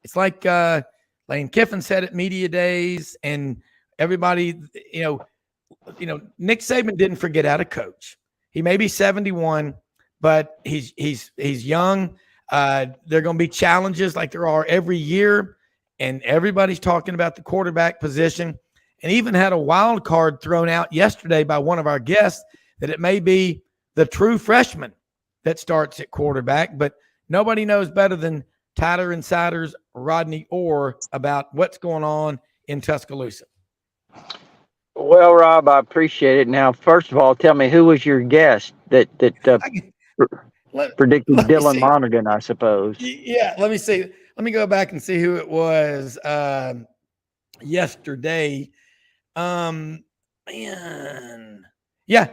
It's like Lane Kiffin said at media days, and everybody, Nick Saban didn't forget how to coach. He may be 71, but he's young. There are going to be challenges like there are every year, and everybody's talking about the quarterback position, and even had a wild card thrown out yesterday by one of our guests that it may be the true freshman that starts at quarterback. But nobody knows better than Tyler Insider's Rodney Orr about what's going on in Tuscaloosa. Well, Rob, I appreciate it. Now, first of all, tell me, who was your guest that predicted Dylan Lonergan, I suppose? Yeah, let me see. Let me go back and see who it was yesterday. Man. Yeah.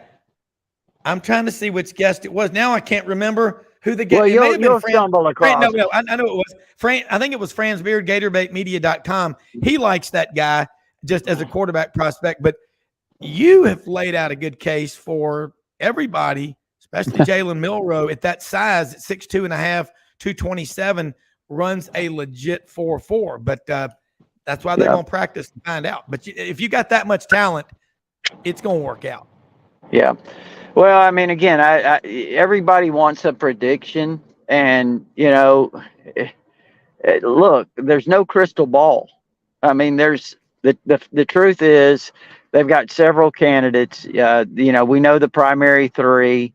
I'm trying to see which guest it was. Now I can't remember who the guest. Well, you'll stumble across. No, I know it was Fran. I think it was Franz Beard, GatorbaitMedia.com. He likes that guy just as a quarterback prospect. But you have laid out a good case for everybody, especially Jalen Milroe at that size, at 6'2.5", 227, runs a legit 4.4. But that's why they're going to practice to find out. But if you got that much talent, it's going to work out. Yeah. Well, I mean, again, I everybody wants a prediction, and look, there's no crystal ball. I mean, there's the truth is they've got several candidates. We know the primary three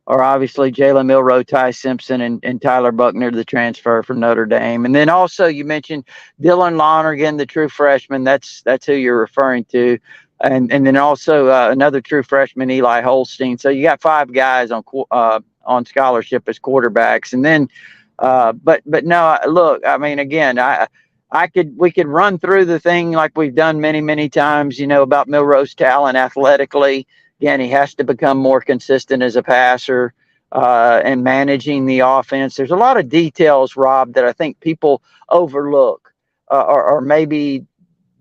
are obviously Jalen Milroe, Ty Simpson, and Tyler Buckner, the transfer from Notre Dame. And then also you mentioned Dylan Lonergan, the true freshman. That's who you're referring to. And then also another true freshman, Eli Holstein. So you got 5 guys on scholarship as quarterbacks. And then, but no, look, I mean, again, we could run through the thing like we've done many, many times, about Milroe's talent athletically. Again, he has to become more consistent as a passer and managing the offense. There's a lot of details, Rob, that I think people overlook or maybe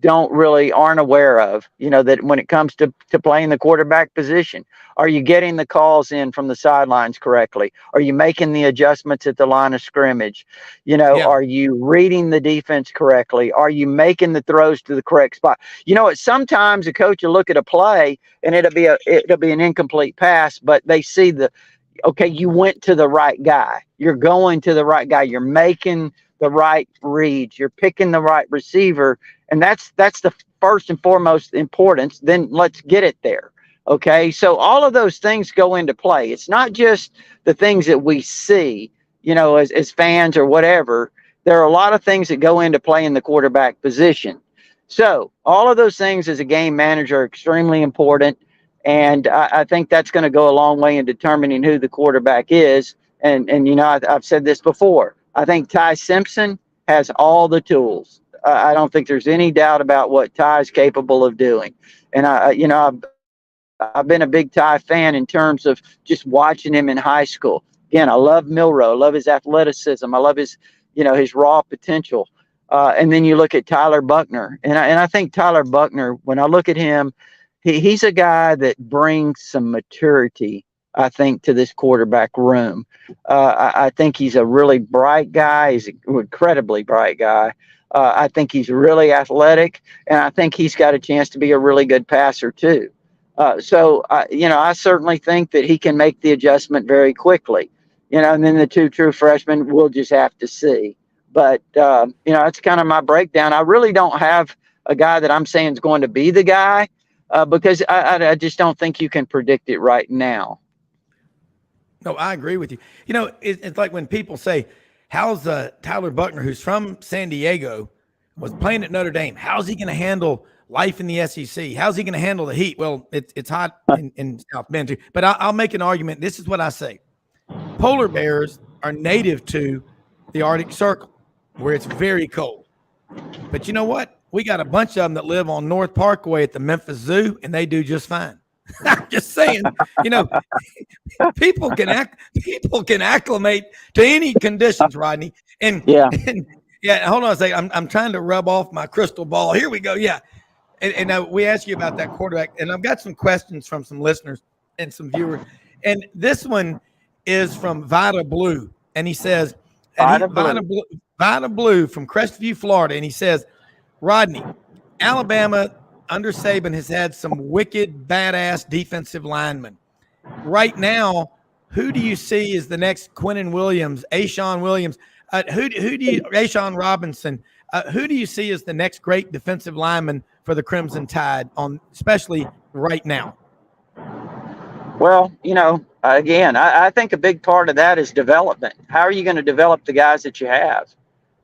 aren't aware of, that when it comes to playing the quarterback position. Are you getting the calls in from the sidelines correctly? Are you making the adjustments at the line of scrimmage? Are you reading the defense correctly? Are you making the throws to the correct spot? Sometimes a coach will look at a play and it'll be an incomplete pass, but they see you went to the right guy. You're going to the right guy. You're making the right reads. You're picking the right receiver. And that's the first and foremost importance. Then let's get it there. Okay. So all of those things go into play. It's not just the things that we see, as fans or whatever. There are a lot of things that go into play in the quarterback position. So all of those things as a game manager are extremely important. And I think that's going to go a long way in determining who the quarterback is. And I've said this before. I think Ty Simpson has all the tools. I don't think there's any doubt about what Ty is capable of doing. And I've been a big Ty fan in terms of just watching him in high school. Again, I love Milroe. I love his athleticism. I love his raw potential. And then you look at Tyler Buckner, and I think Tyler Buckner, when I look at him, he's a guy that brings some maturity, I think, to this quarterback room. I think he's a really bright guy. He's an incredibly bright guy. I think he's really athletic, and I think he's got a chance to be a really good passer too. I certainly think that he can make the adjustment very quickly. And then the two true freshmen, we'll just have to see. But it's kind of my breakdown. I really don't have a guy that I'm saying is going to be the guy because I just don't think you can predict it right now. No, I agree with you. It's like when people say, how's Tyler Buckner, who's from San Diego, was playing at Notre Dame, how's he going to handle life in the SEC? How's he going to handle the heat? Well, it's hot in South Bend too. But I'll make an argument. This is what I say. Polar bears are native to the Arctic Circle, where it's very cold. But you know what? We got a bunch of them that live on North Parkway at the Memphis Zoo, and they do just fine. I'm just saying, people can acclimate to any conditions, Rodney. And hold on a second. I'm trying to rub off my crystal ball. Here we go. Yeah. And we asked you about that quarterback, and I've got some questions from some listeners and some viewers. And this one is from Vita Blue, and he says, Vita Blue from Crestview, Florida, and he says, Rodney, Alabama under Saban has had some wicked, badass defensive linemen. Right now, who do you see as the next Quinnen Williams, Ashawn Williams? Ashawn Robinson? Who do you see as the next great defensive lineman for the Crimson Tide, especially right now? Well, again, I think a big part of that is development. How are you going to develop the guys that you have?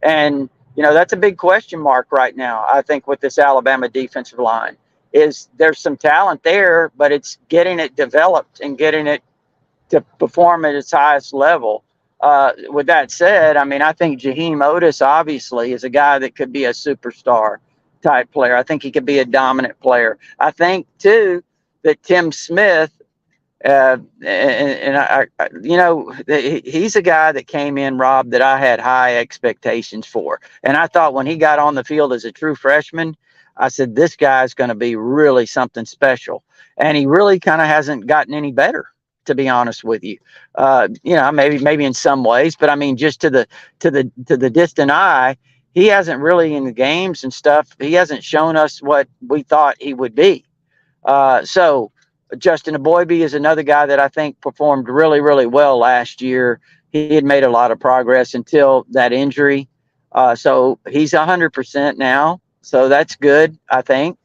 And that's a big question mark right now. I think with this Alabama defensive line there's some talent there, but it's getting it developed and getting it to perform at its highest level. With that said, I think Jaheim Otis obviously is a guy that could be a superstar type player. I think he could be a dominant player. I think too that Tim Smith, he's a guy that came in, Rob, that I had high expectations for. And I thought when he got on the field as a true freshman, I said, this guy's going to be really something special. And he really kind of hasn't gotten any better, to be honest with you. Maybe in some ways, but just to the distant eye, he hasn't really in the games and stuff. He hasn't shown us what we thought he would be. So Justin Aboybe is another guy that I think performed really, really well last year. He had made a lot of progress until that injury. So he's 100% now. So that's good, I think.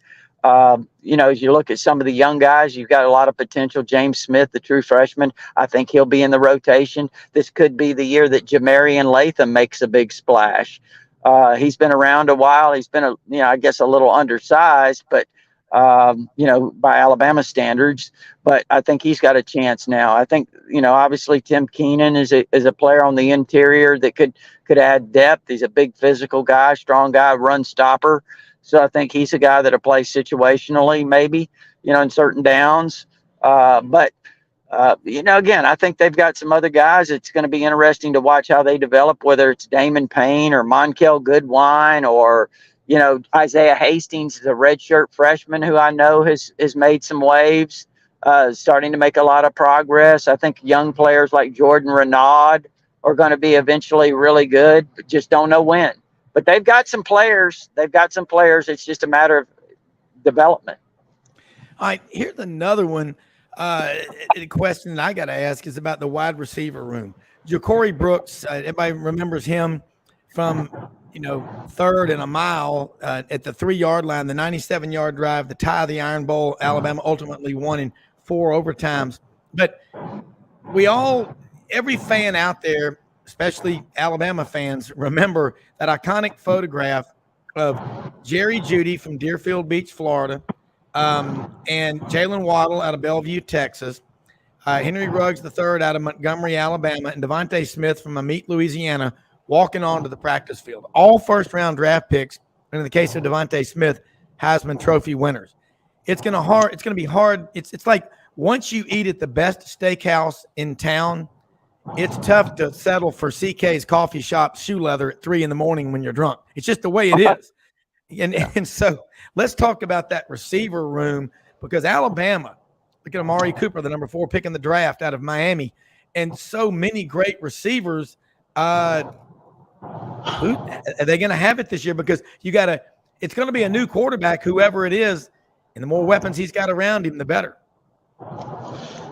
As you look at some of the young guys, you've got a lot of potential. James Smith, the true freshman, I think he'll be in the rotation. This could be the year that Jamarian Latham makes a big splash. He's been around a while. He's been, I guess a little undersized, but by Alabama standards, but I think he's got a chance now. I think, obviously Tim Keenan is a player on the interior that could add depth. He's a big physical guy, strong guy, run stopper. So I think he's a guy that'll play situationally, maybe, in certain downs. But again, I think they've got some other guys. It's going to be interesting to watch how they develop, whether it's Damon Payne or Monkel Goodwine or, Isaiah Hastings is a redshirt freshman who I know has made some waves, starting to make a lot of progress. I think young players like Jordan Renaud are going to be eventually really good, but just don't know when. But they've got some players. It's just a matter of development. All right, here's another one. A question that I got to ask is about the wide receiver room. Ja'Cory Brooks, everybody remembers him from third and a mile at the 3-yard line, the 97-yard drive, the tie of the Iron Bowl. Alabama ultimately won in 4 overtimes. But every fan out there, especially Alabama fans, remember that iconic photograph of Jerry Jeudy from Deerfield Beach, Florida, and Jalen Waddle out of Bellevue, Texas, Henry Ruggs III out of Montgomery, Alabama, and Devontae Smith from Amite, Louisiana, walking onto the practice field. All first-round draft picks, and in the case of Devontae Smith, Heisman Trophy winners. It's going to be hard. It's like once you eat at the best steakhouse in town, it's tough to settle for CK's coffee shop shoe leather at 3 a.m. when you're drunk. It's just the way it is. And so let's talk about that receiver room because Alabama, look at Amari Cooper, the number 4 pick in the draft out of Miami, and so many great receivers. Who are they going to have it this year? Because it's going to be a new quarterback, whoever it is, and the more weapons he's got around him, the better.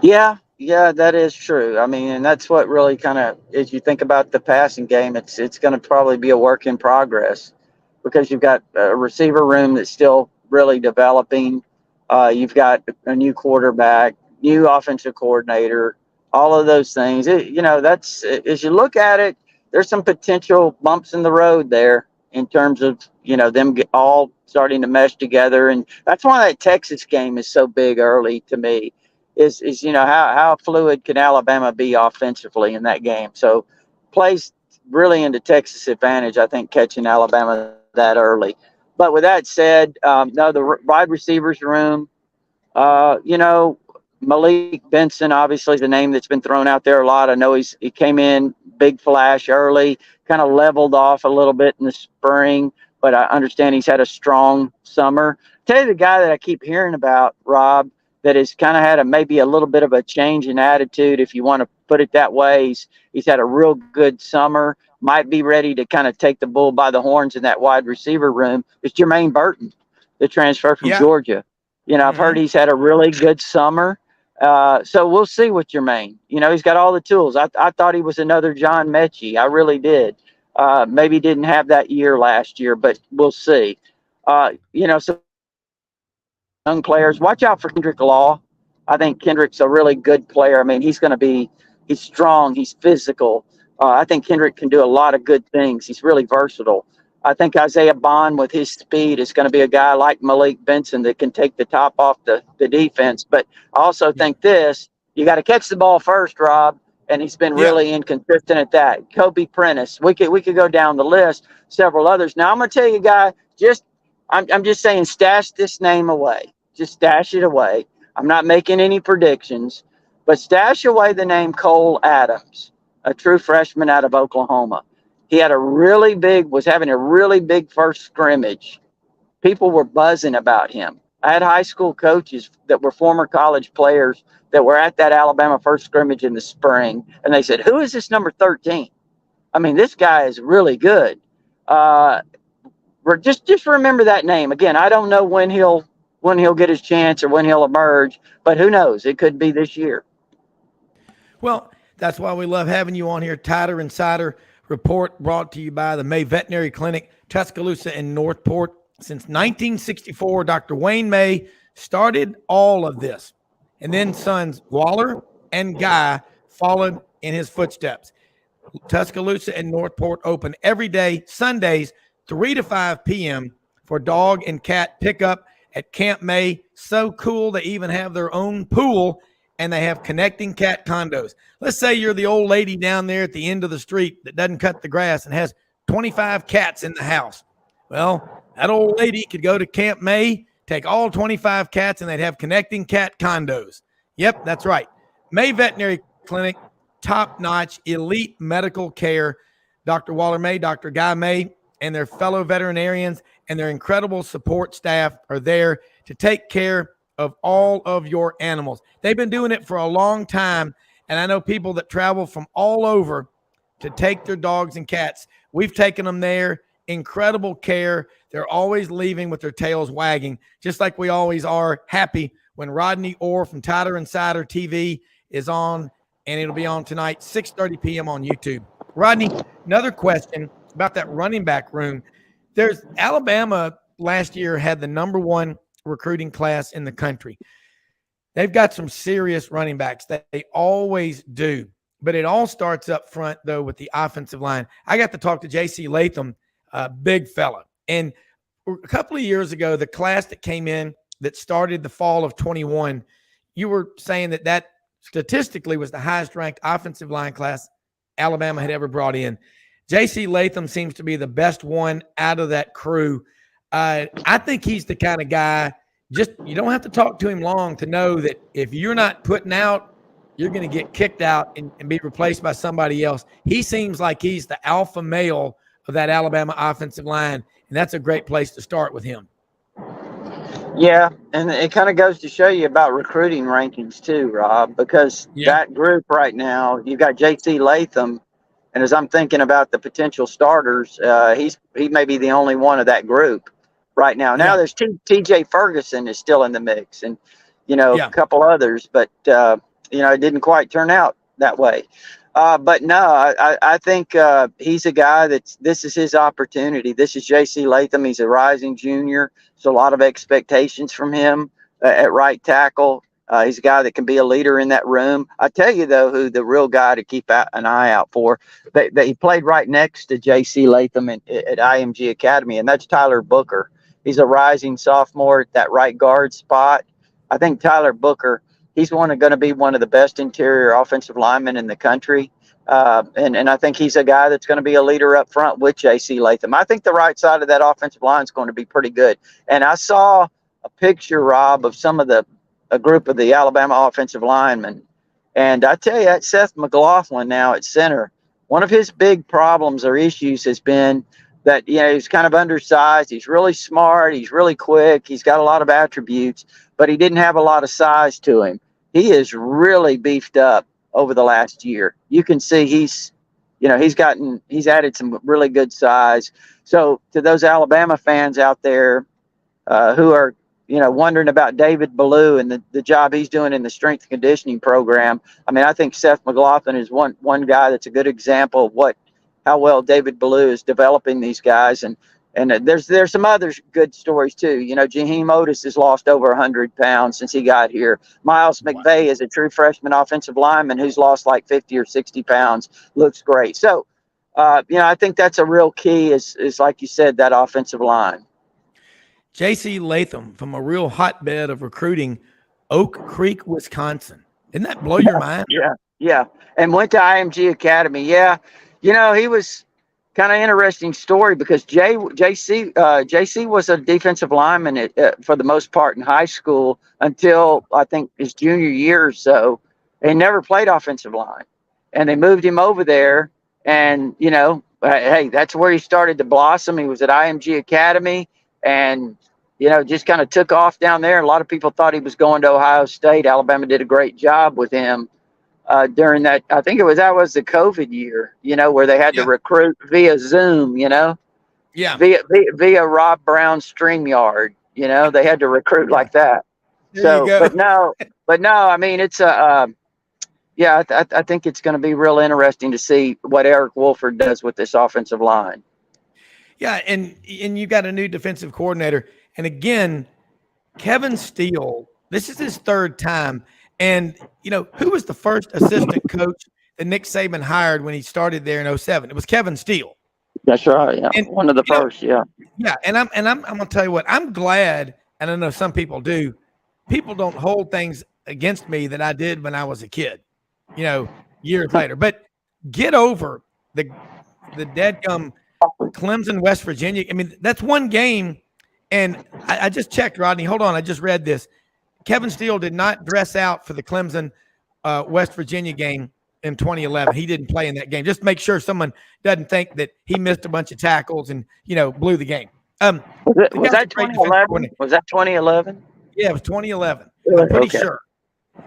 Yeah, that is true. I mean, and that's what really kind of, as you think about the passing game, it's going to probably be a work in progress because you've got a receiver room that's still really developing. You've got a new quarterback, new offensive coordinator, all of those things. That's, as you look at it, there's some potential bumps in the road there in terms of, them all starting to mesh together. And that's why that Texas game is so big early to me. Is how fluid can Alabama be offensively in that game? So plays really into Texas advantage, I think, catching Alabama that early. But with that said, no, the wide receivers room, Malik Benson, obviously the name that's been thrown out there a lot. I know he came in big flash early, kind of leveled off a little bit in the spring, but I understand he's had a strong summer. Tell you the guy that I keep hearing about, Rob, that has kind of had maybe a little bit of a change in attitude, if you want to put it that way. He's had a real good summer, might be ready to kind of take the bull by the horns in that wide receiver room. It's Jermaine Burton, the transfer from Georgia. I've heard he's had a really good summer. So we'll see with Jermaine. He's got all the tools. I thought he was another John Mechie. I really did. Maybe didn't have that year last year, but we'll see. So young players, watch out for Kendrick Law. I think Kendrick's a really good player. I mean, he's strong, he's physical. I think Kendrick can do a lot of good things. He's really versatile. I think Isaiah Bond with his speed is going to be a guy like Malik Benson that can take the top off the defense. But I also think you got to catch the ball first, Rob, and he's been really inconsistent at that. Kobe Prentice, we could go down the list, several others. Now I'm going to tell you, a guy, I'm just saying, stash this name away. Just stash it away. I'm not making any predictions, but stash away the name Cole Adams, a true freshman out of Oklahoma. He had was having a really big first scrimmage. People were buzzing about him. I had high school coaches that were former college players that were at that Alabama first scrimmage in the spring, and they said, "Who is this number 13? I mean, this guy is really good." Just remember that name. Again, I don't know when he'll get his chance or when he'll emerge, but who knows? It could be this year. Well, that's why we love having you on here. Tighter Insider Report brought to you by the May Veterinary Clinic, Tuscaloosa and Northport. Since 1964, Dr. Wayne May started all of this. And then sons Waller and Guy followed in his footsteps. Tuscaloosa and Northport open every day, Sundays, 3 to 5 p.m. for dog and cat pickup at Camp May. So cool. They even have their own pool, and they have connecting cat condos. Let's say you're the old lady down there at the end of the street that doesn't cut the grass and has 25 cats in the house. Well, that old lady could go to Camp May, take all 25 cats, and they'd have connecting cat condos. Yep, that's right. May Veterinary Clinic, top-notch, elite medical care. Dr. Waller May, Dr. Guy May, and their fellow veterinarians and their incredible support staff are there to take care of all of your animals. They've been doing it for a long time, and I know people that travel from all over to take their dogs and cats. We've taken them there. Incredible care. They're always leaving with their tails wagging, just like we always are happy when Rodney Orr from Tighter Insider TV is on, and it'll be on tonight, 6:30 p.m. on YouTube. Rodney, another question about that running back room. There's Alabama last year had the number 1 recruiting class in the country. They've got some serious running backs that they always do, but it all starts up front though with the offensive line. I got to talk to J.C. Latham, big fella, and a couple of years ago, the class that came in that started the fall of 21, you were saying that statistically was the highest ranked offensive line class Alabama had ever brought in. J.C. Latham seems to be the best one out of that crew. I think he's the kind of guy, you don't have to talk to him long to know that if you're not putting out, you're going to get kicked out and be replaced by somebody else. He seems like he's the alpha male of that Alabama offensive line, and that's a great place to start with him. Yeah, and it kind of goes to show you about recruiting rankings too, Rob, because Yeah. that group right now, you got J.C. Latham, and as I'm thinking about the potential starters, he may be the only one of that group right now. Now Yeah. there's T.J. Ferguson is still in the mix, and a Yeah. couple others, but it didn't quite turn out that way. But no, I think he's a guy this is his opportunity. This is J.C. Latham. He's a rising junior. So a lot of expectations from him at right tackle. He's a guy that can be a leader in that room. I tell you, though, who the real guy to keep an eye out for, that he played right next to J.C. Latham at IMG Academy, and that's Tyler Booker. He's a rising sophomore at that right guard spot. I think Tyler Booker, he's going to be one of the best interior offensive linemen in the country. And I think he's a guy that's going to be a leader up front with J.C. Latham. I think the right side of that offensive line is going to be pretty good. And I saw a picture, Rob, of a group of the Alabama offensive linemen. And I tell you, that Seth McLaughlin now at center, one of his big problems or issues has been that, he's kind of undersized. He's really smart. He's really quick. He's got a lot of attributes, but he didn't have a lot of size to him. He is really beefed up over the last year. You can see he's added some really good size. So to those Alabama fans out there who are, wondering about David Ballou and the job he's doing in the strength and conditioning program, I mean, I think Seth McLaughlin is one guy that's a good example of how well David Ballou is developing these guys. And there's some other good stories too. Jaheim Otis has lost over 100 pounds since he got here. Miles McVay is a true freshman offensive lineman who's lost like 50 or 60 pounds. Looks great. So, I think that's a real key is like you said, that offensive line. J.C. Latham from a real hotbed of recruiting, Oak Creek, Wisconsin. Didn't that blow your mind? Yeah. And went to IMG Academy. Yeah. He was kind of interesting story because JC was a defensive lineman for the most part in high school until I think his junior year or so. He never played offensive line, and they moved him over there. And hey, that's where he started to blossom. He was at IMG Academy, and just kind of took off down there. A lot of people thought he was going to Ohio State. Alabama did a great job with him. During that, I think that was the COVID year, where they had to recruit via Zoom, via Rob Browne StreamYard, they had to recruit like that. There you go. but no, I mean, it's I think it's going to be real interesting to see what Eric Wolford does with this offensive line. Yeah. And you got a new defensive coordinator. And again, Kevin Steele, this is his third time. And, who was the first assistant coach that Nick Saban hired when he started there in 2007? It was Kevin Steele. That's right. Yeah. And, one of the first. Yeah. Yeah. And I'm going to tell you what, I'm glad. And I know some people do. People don't hold things against me that I did when I was a kid, years later. But get over the deadgum Clemson, West Virginia. I mean, that's one game. And I just checked, Rodney. Hold on. I just read this. Kevin Steele did not dress out for the Clemson, West Virginia game in 2011. He didn't play in that game. Just make sure someone doesn't think that he missed a bunch of tackles and, blew the game. Was that 2011? Was that 2011? Yeah, it was 2011. I'm pretty sure.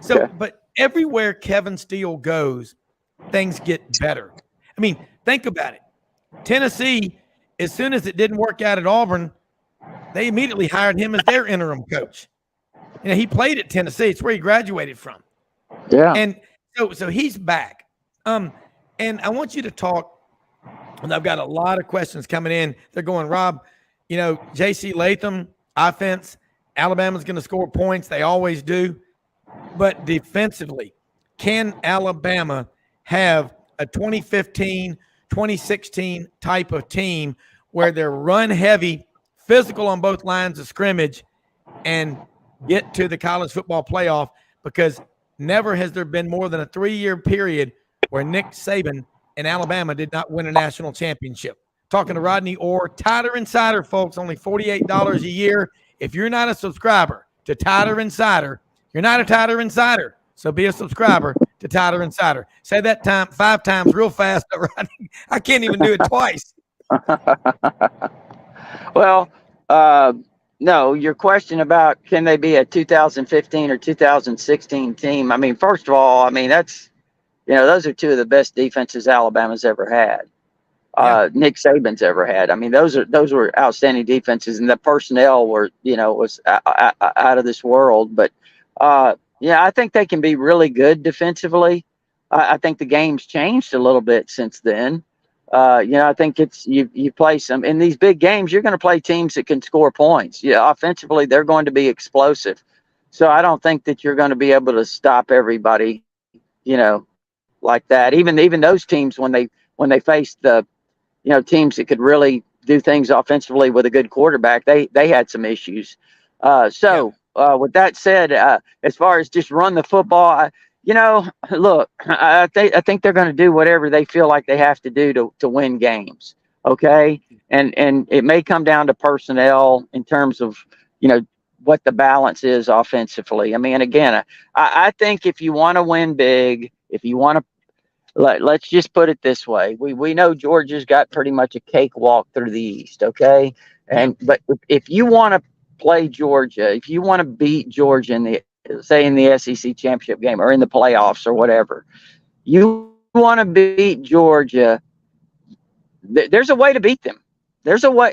So, Okay. But everywhere Kevin Steele goes, things get better. I mean, think about it. Tennessee, as soon as it didn't work out at Auburn, they immediately hired him as their interim coach. He played at Tennessee. It's where he graduated from. Yeah. And so he's back. And I want you to talk, and I've got a lot of questions coming in. They're going, Rob, J.C. Latham, offense, Alabama's going to score points. They always do. But defensively, can Alabama have a 2015, 2016 type of team where they're run heavy, physical on both lines of scrimmage, and get to the college football playoff? Because never has there been more than a 3-year period where Nick Saban and Alabama did not win a national championship. Talking to Rodney Orr, Tighter Insider, folks, only $48 a year. If you're not a subscriber to Tighter Insider, you're not a Tighter Insider. So be a subscriber to Tighter Insider. Say that 5 times real fast, Rodney. I can't even do it twice. Well, No, your question about can they be a 2015 or 2016 team? I mean, first of all, I mean, those are two of the best defenses Alabama's ever had. Nick Saban's ever had. I mean, those were outstanding defenses, and the personnel was out of this world. But I think they can be really good defensively. I think the game's changed a little bit since then. I think it's you play some in these big games. You're going to play teams that can score points. Yeah, offensively, they're going to be explosive. So I don't think that you're going to be able to stop everybody, like that. Even those teams when they face the teams that could really do things offensively with a good quarterback, they had some issues. With that said, as far as just run the football, look, I think they're going to do whatever they feel like they have to do to win games. Okay. And it may come down to personnel in terms of, what the balance is offensively. I mean, again, I think if you want to win big, if you want to, let's just put it this way. We know Georgia's got pretty much a cakewalk through the East, okay? But if you want to play Georgia, if you want to beat Georgia in the SEC championship game or in the playoffs or whatever, you want to beat Georgia, there's a way to beat them. There's a way.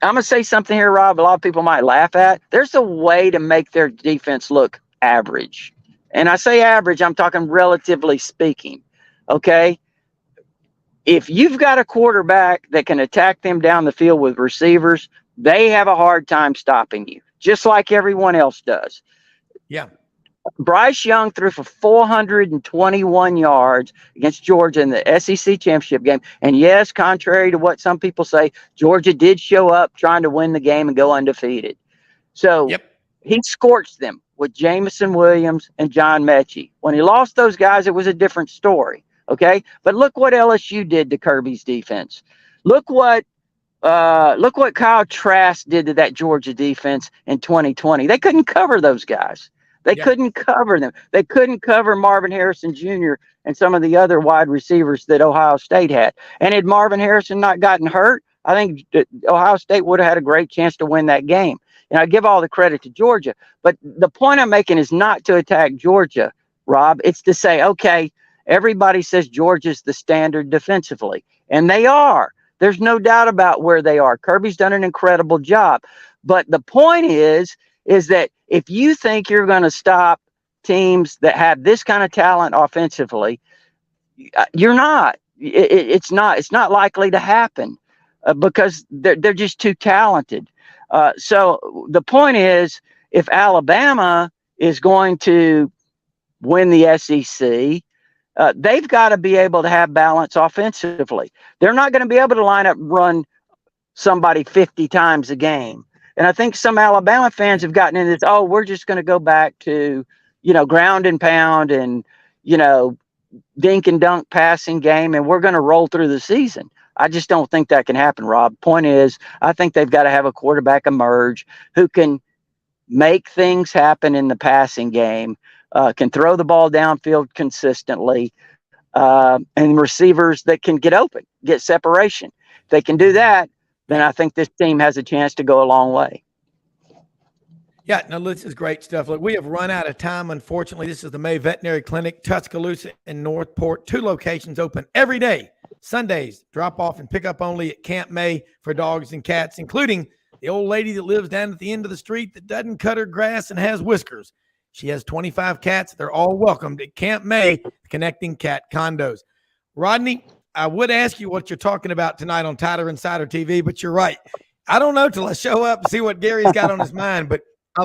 I'm going to say something here, Rob, a lot of people might laugh at. There's a way to make their defense look average. And I say average, I'm talking relatively speaking. Okay, if you've got a quarterback that can attack them down the field with receivers, they have a hard time stopping you, just like everyone else does. Yeah. Bryce Young threw for 421 yards against Georgia in the SEC championship game. And yes, contrary to what some people say, Georgia did show up trying to win the game and go undefeated. So he scorched them with Jamison Williams and John Mechie. When he lost those guys, it was a different story. Okay, but look what LSU did to Kirby's defense. Look what Kyle Trask did to that Georgia defense in 2020. They couldn't cover those guys. They couldn't cover them. They couldn't cover Marvin Harrison Jr. and some of the other wide receivers that Ohio State had. And had Marvin Harrison not gotten hurt, I think Ohio State would have had a great chance to win that game. And I give all the credit to Georgia. But the point I'm making is not to attack Georgia, Rob. It's to say, okay, everybody says Georgia's the standard defensively. And they are. There's no doubt about where they are. Kirby's done an incredible job. But the point is that if you think you're going to stop teams that have this kind of talent offensively, you're not. It's not likely to happen because they're just too talented. So the point is, if Alabama is going to win the SEC, they've got to be able to have balance offensively. They're not going to be able to line up and run somebody 50 times a game. And I think some Alabama fans have gotten into this, we're just going to go back to, ground and pound and, dink and dunk passing game, and we're going to roll through the season. I just don't think that can happen, Rob. Point is, I think they've got to have a quarterback emerge who can make things happen in the passing game, can throw the ball downfield consistently, and receivers that can get open, get separation. If they can do that, then I think this team has a chance to go a long way. Yeah, no, this is great stuff. Look, we have run out of time, unfortunately. This is the May Veterinary Clinic, Tuscaloosa and Northport. 2 locations open every day. Sundays, drop off and pick up only at Camp May for dogs and cats, including the old lady that lives down at the end of the street that doesn't cut her grass and has whiskers. She has 25 cats. They're all welcomed at Camp May, Connecting Cat Condos. Rodney, I would ask you what you're talking about tonight on Tighter Insider TV, but you're right. I don't know till I show up and see what Gary's got on his mind, but I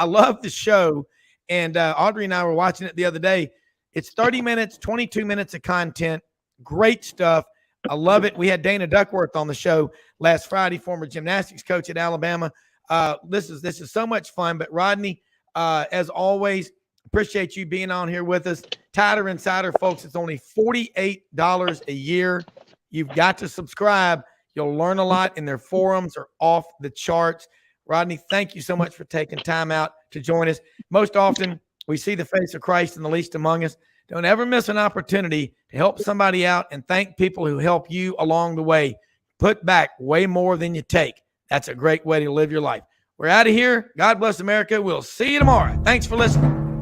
love the show. And Audrey and I were watching it the other day. It's 30 minutes, 22 minutes of content. Great stuff. I love it. We had Dana Duckworth on the show last Friday, former gymnastics coach at Alabama. This is so much fun. But Rodney, as always, appreciate you being on here with us. Tighter Insider, folks, it's only $48 a year. You've got to subscribe. You'll learn a lot, and their forums are off the charts. Rodney, thank you so much for taking time out to join us. Most often, we see the face of Christ in the least among us. Don't ever miss an opportunity to help somebody out and thank people who help you along the way. Put back way more than you take. That's a great way to live your life. We're out of here. God bless America. We'll see you tomorrow. Thanks for listening.